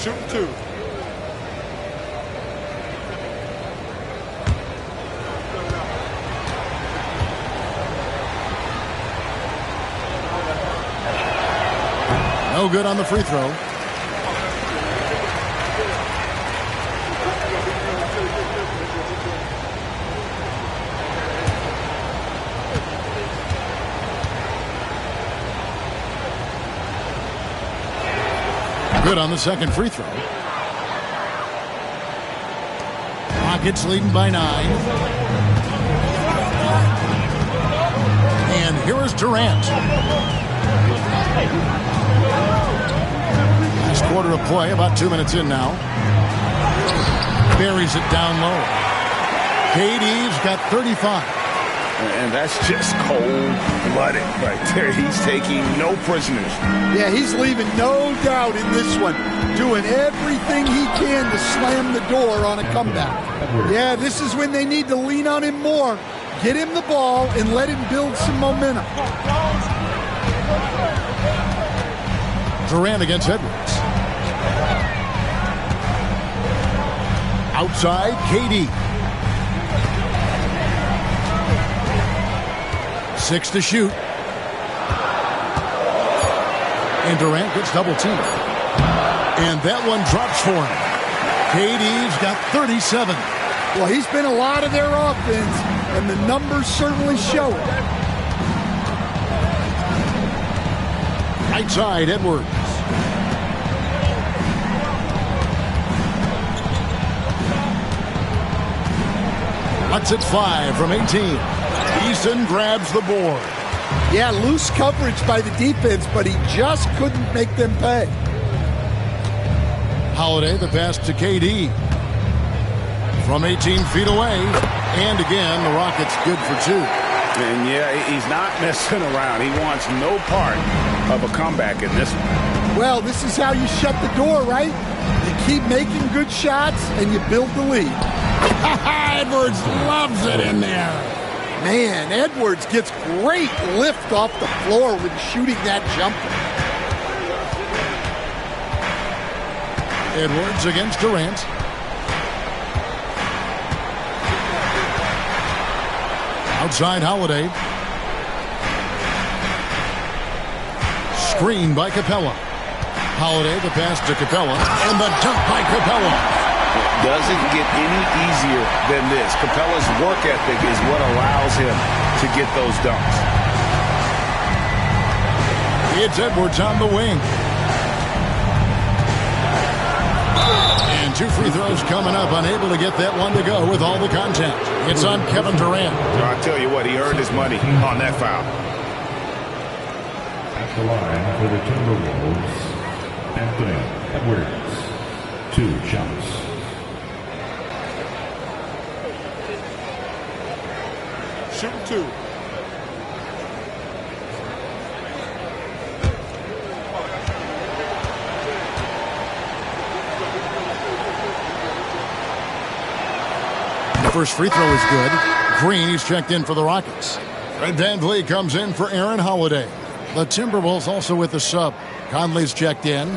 Shoot 2. No good on the free throw. Good on the second free throw. Rockets leading by 9. And here is Durant. Last quarter of play, about 2 minutes in now. Buries it down low. KD's got 35. And that's just cold-blooded right there. He's taking no prisoners. Yeah, he's leaving no doubt in this one. Doing everything he can to slam the door on a comeback. Yeah, this is when they need to lean on him more. Get him the ball and let him build some momentum. Durant against Edwards. Outside, KD. 6 to shoot. And Durant gets double teamed. And that one drops for him. KD's got 37. Well, he's been a lot of their offense, and the numbers certainly show it. Right side, Edwards. Let's it fly from 18. Easton grabs the board. Yeah, loose coverage by the defense, but he just couldn't make them pay. Holiday, the pass to KD. From 18 feet away. And again, the Rockets good for 2. And yeah, he's not messing around. He wants no part of a comeback in this one. Well, this is how you shut the door, right? You keep making good shots, and you build the lead. Edwards loves it in there. Man, Edwards gets great lift off the floor when shooting that jumper. Edwards against Durant. Outside Holiday. Screen by Capella. Holiday, the pass to Capella, and the dunk by Capella. Doesn't get any easier than this. Capella's work ethic is what allows him to get those dunks. It's Edwards on the wing. And 2 free throws coming up, unable to get that one to go with all the contact. It's on Kevin Durant. I'll tell you what, he earned his money on that foul. At the line for the Timberwolves, Anthony Edwards, 2 shots. Shooting 2. first free throw is good. Green, he's checked in for the Rockets. Fred VanVleet comes in for Aaron Holiday. The Timberwolves also with the sub. Conley's checked in.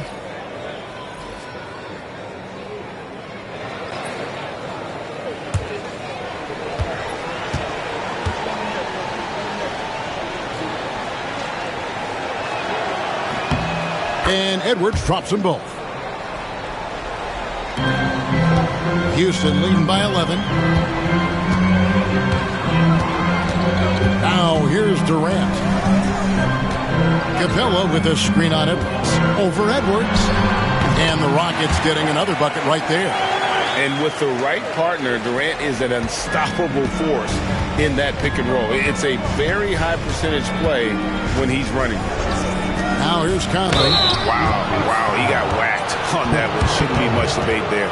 And Edwards drops them both. Houston leading by 11. Now here's Durant. Capella with a screen on Edwards. Over Edwards. And the Rockets getting another bucket right there. And with the right partner, Durant is an unstoppable force in that pick and roll. It's a very high percentage play when he's running. Now here's Conley. Wow, he got whacked on that one. Shouldn't be much debate there.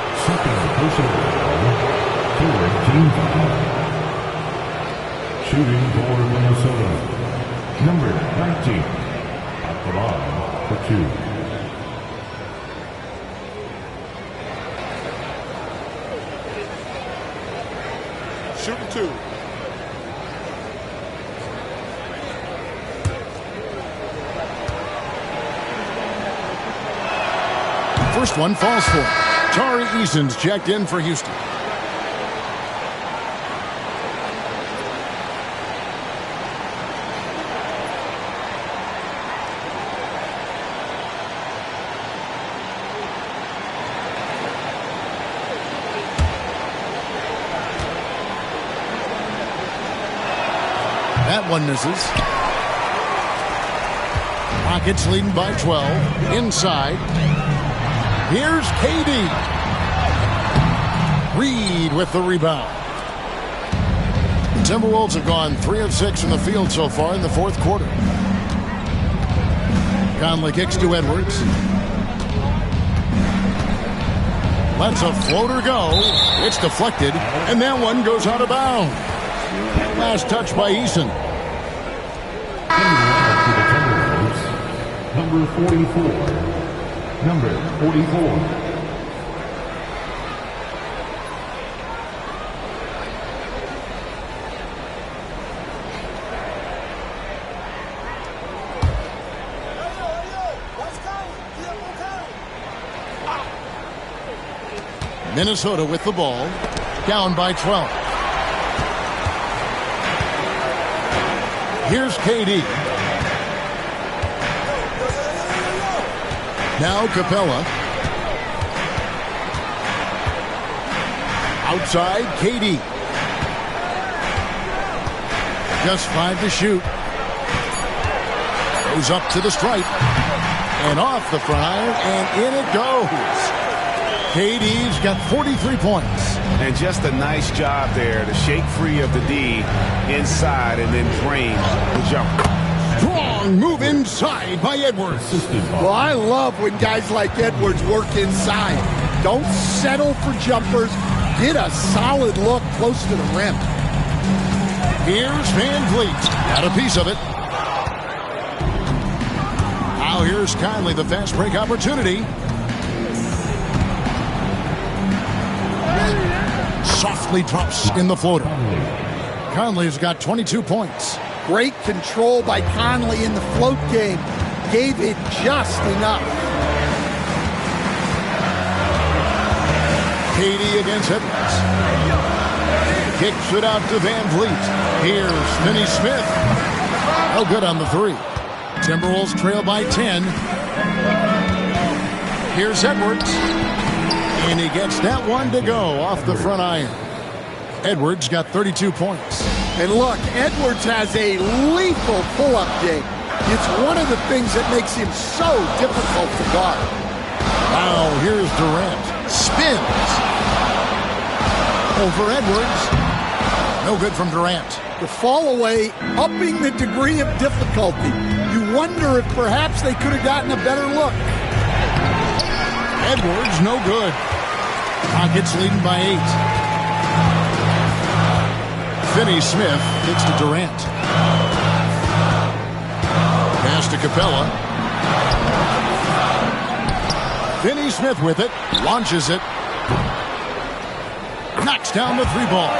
Shooting for Minnesota, number 19, at the line for two. Shooting two. First one falls for him. Tari Eason's checked in for Houston. That one misses. Rockets leading by 12. Inside. Here's KD. Reed with the rebound. The Timberwolves have gone 3 of 6 from the field so far in the fourth quarter. Conley kicks to Edwards. Lets a floater go. It's deflected, and that one goes out of bounds. Last touch by Eason. Number 44. Number 44. Minnesota with the ball. Down by 12. Here's KD. Now Capella. Outside, KD. Just 5 to shoot. Goes up to the stripe. And off the front iron, and in it goes. KD's got 43 points. And just a nice job there to shake free of the D inside and then drain the jumper. Strong move inside by Edwards. Well, I love when guys like Edwards work inside. Don't settle for jumpers. Get a solid look close to the rim. Here's VanVleet. Got a piece of it. Now here's Conley, the fast break opportunity. Softly drops in the floater. Conley's got 22 points. Great control by Conley in the float game. Gave it just enough. KD against Edwards. Kicks it out to VanVleet. Here's Finney Smith. No good on the three. Timberwolves trail by 10. Here's Edwards. And he gets that one to go off the front iron. Edwards got 32 points. And look, Edwards has a lethal pull-up game. It's one of the things that makes him so difficult to guard. Now here's Durant. Spins. Over Edwards. No good from Durant. The fall away, upping the degree of difficulty. You wonder if perhaps they could have gotten a better look. Edwards, no good. Rockets leading by 8. Finney Smith kicks to Durant. Pass to Capella. Finney Smith with it. Launches it. Knocks down the three ball.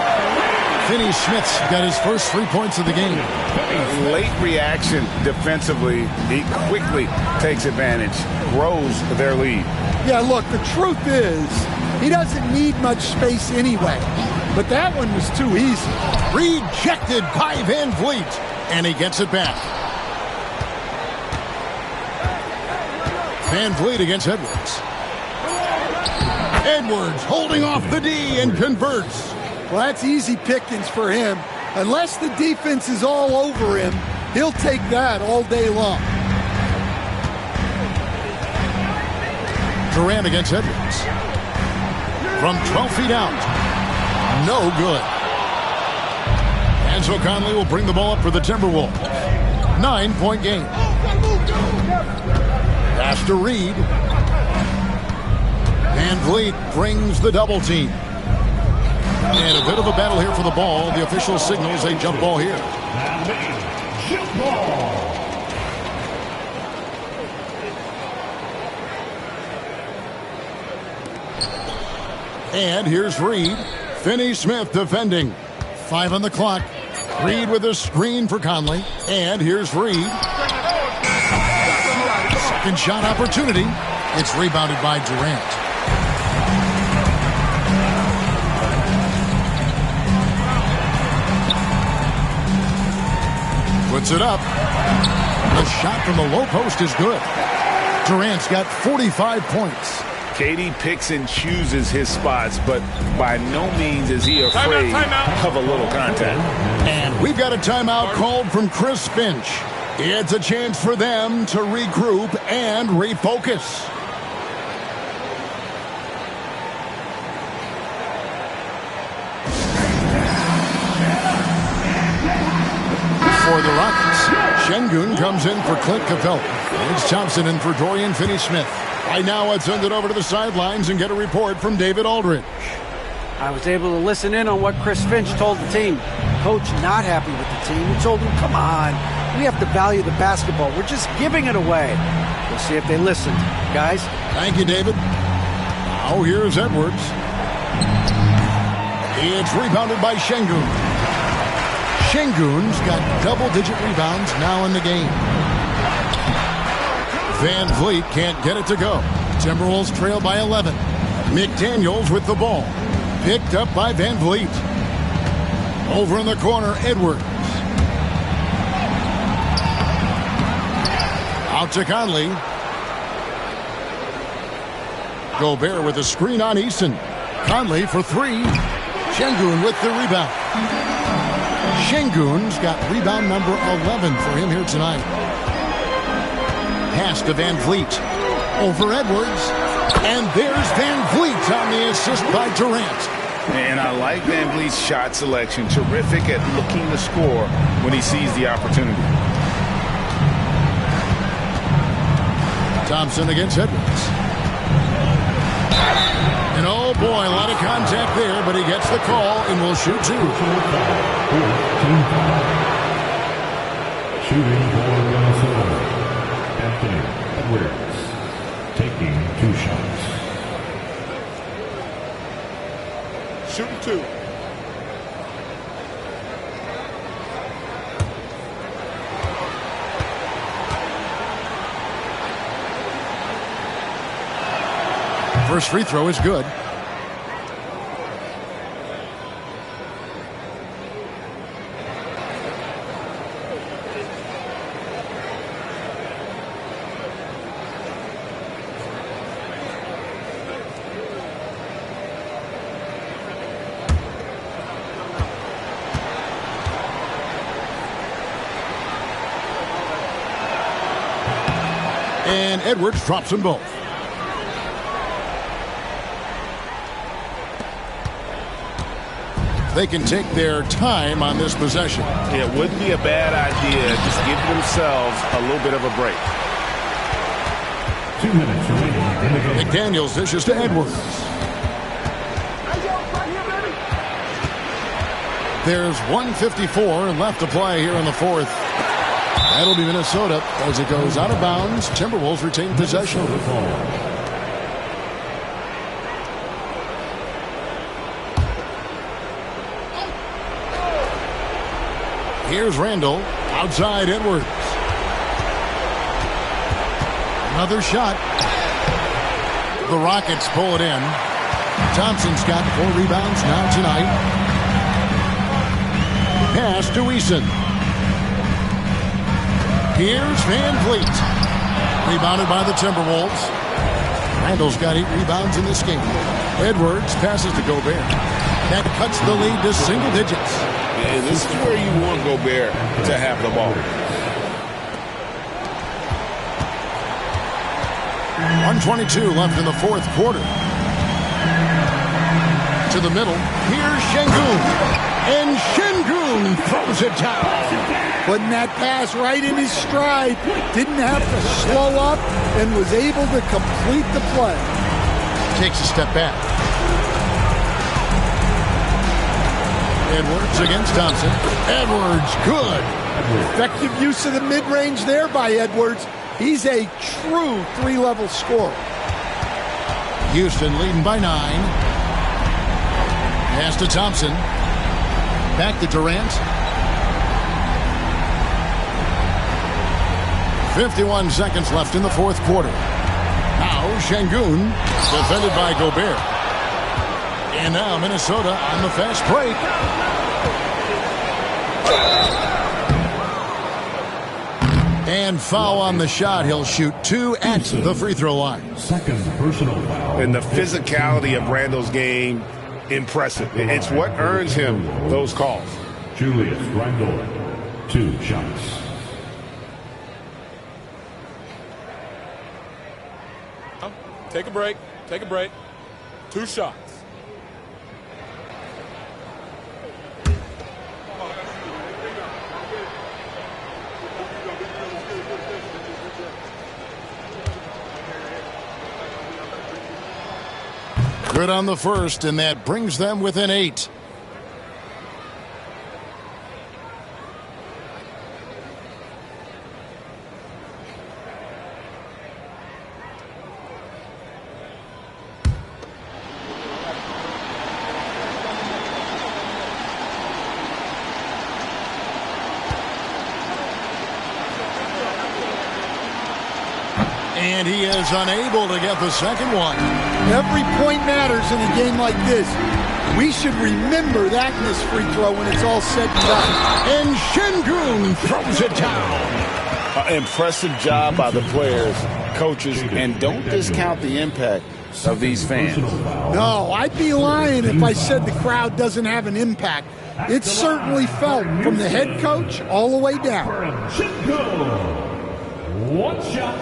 Finney Smith's got his first 3 points of the game. Late reaction defensively. He quickly takes advantage, grows their lead. Yeah, look, the truth is, he doesn't need much space anyway. But that one was too easy. Rejected by Van Vliet. And he gets it back. Van Vliet against Edwards. Edwards holding off the D and converts. Well, that's easy pickings for him. Unless the defense is all over him, he'll take that all day long. Durant against Edwards. From 12 feet out. No good. And so Conley will bring the ball up for the Timberwolves. 9-point game. Pass to Reed. Van Vliet brings the double team. And a bit of a battle here for the ball. The official signals a jump ball here. Jump ball. And here's Reed. Finney Smith defending. 5 on the clock. Reed with a screen for Conley. And here's Reed. Second shot opportunity. It's rebounded by Durant. Puts it up. The shot from the low post is good. Durant's got 45 points. KD picks and chooses his spots, but by no means is he afraid of a little contact. And we've got a timeout called from Chris Finch. It's a chance for them to regroup and refocus. For the Rockets, Şengün comes in for Clint Capella. It's Thompson in for Dorian Finney-Smith. Right now, let's send it over to the sidelines and get a report from David Aldridge. I was able to listen in on what Chris Finch told the team. Coach not happy with the team. He told them, come on, we have to value the basketball. We're just giving it away. We'll see if they listened. Guys? Thank you, David. Now here's Edwards. It's rebounded by Şengün. Şengün's got double-digit rebounds now in the game. Van Vliet can't get it to go. Timberwolves trail by 11. McDaniels with the ball. Picked up by Van Vliet. Over in the corner, Edwards. Out to Conley. Gobert with a screen on Easton. Conley for 3. Şengün with the rebound. Şengün's got rebound number 11 for him here tonight. Pass to Van Vliet. Over Edwards. And there's Van Vliet on the assist by Durant. And I like Van Vliet's shot selection. Terrific at looking to score when he sees the opportunity. Thompson against Edwards. And oh boy, a lot of contact there, but he gets the call and will shoot 2. Shooting for Minnesota. Anthony Edwards taking 2 shots. Shooting 2. First free throw is good. And Edwards drops them both. They can take their time on this possession. It wouldn't be a bad idea. Just give themselves a little bit of a break. 2 minutes remaining in the game. McDaniels dishes to Edwards. There's 1:54 left to play here in the fourth. That'll be Minnesota as it goes out of bounds. Timberwolves retain possession. Here's Randall. Outside Edwards. Another shot. The Rockets pull it in. Thompson's got 4 rebounds now tonight. Pass to Eason. Here's Van Vliet. Rebounded by the Timberwolves. Randall's got 8 rebounds in this game. Edwards passes to Gobert. That cuts the lead to single digits. Yeah, this is where you want Gobert to have the ball. 1:22 left in the fourth quarter. To the middle. Here's Şengün. And Şengün throws it down. Putting that pass right in his stride. Didn't have to slow up and was able to complete the play. Takes a step back. Edwards against Thompson. Edwards, good. Effective use of the mid-range there by Edwards. He's a true 3-level scorer. Houston leading by 9. Pass to Thompson. Back to Durant. 51 seconds left in the fourth quarter. Now Şengün, defended by Gobert. And now Minnesota on the fast break. And foul on the shot. He'll shoot 2 at the free throw line. Second personal foul. And the physicality of Randall's game, impressive. It's what earns him those calls. Julius Randle, 2 shots. Take a break. Take a break. 2 shots. Good on the first, and that brings them within 8. And he is unable to get the second one. Every point matters in a game like this. We should remember that in this free throw when it's all said and done. And Şengün throws it down. Impressive job by the players, coaches, and don't discount the impact of these fans. No, I'd be lying if I said the crowd doesn't have an impact. It's certainly felt from the head coach all the way down. One shot.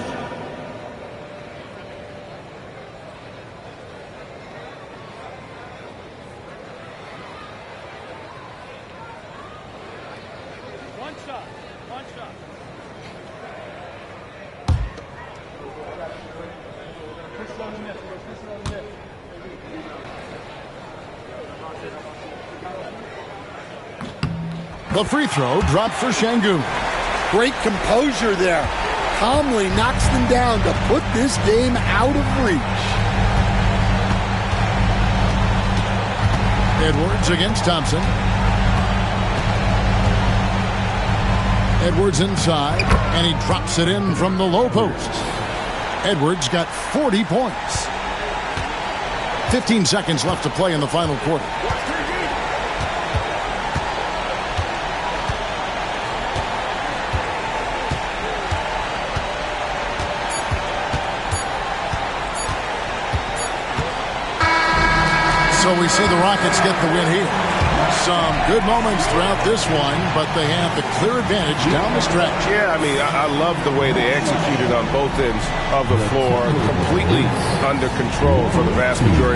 The free throw dropped for Şengün. Great composure there. Calmly knocks them down to put this game out of reach. Edwards against Thompson. Edwards inside, and he drops it in from the low post. Edwards got 40 points. 15 seconds left to play in the final quarter. So we see the Rockets get the win here. Some good moments throughout this one, but they have the clear advantage down the stretch. Yeah, I mean, I love the way they executed on both ends of the floor, completely under control for the vast majority.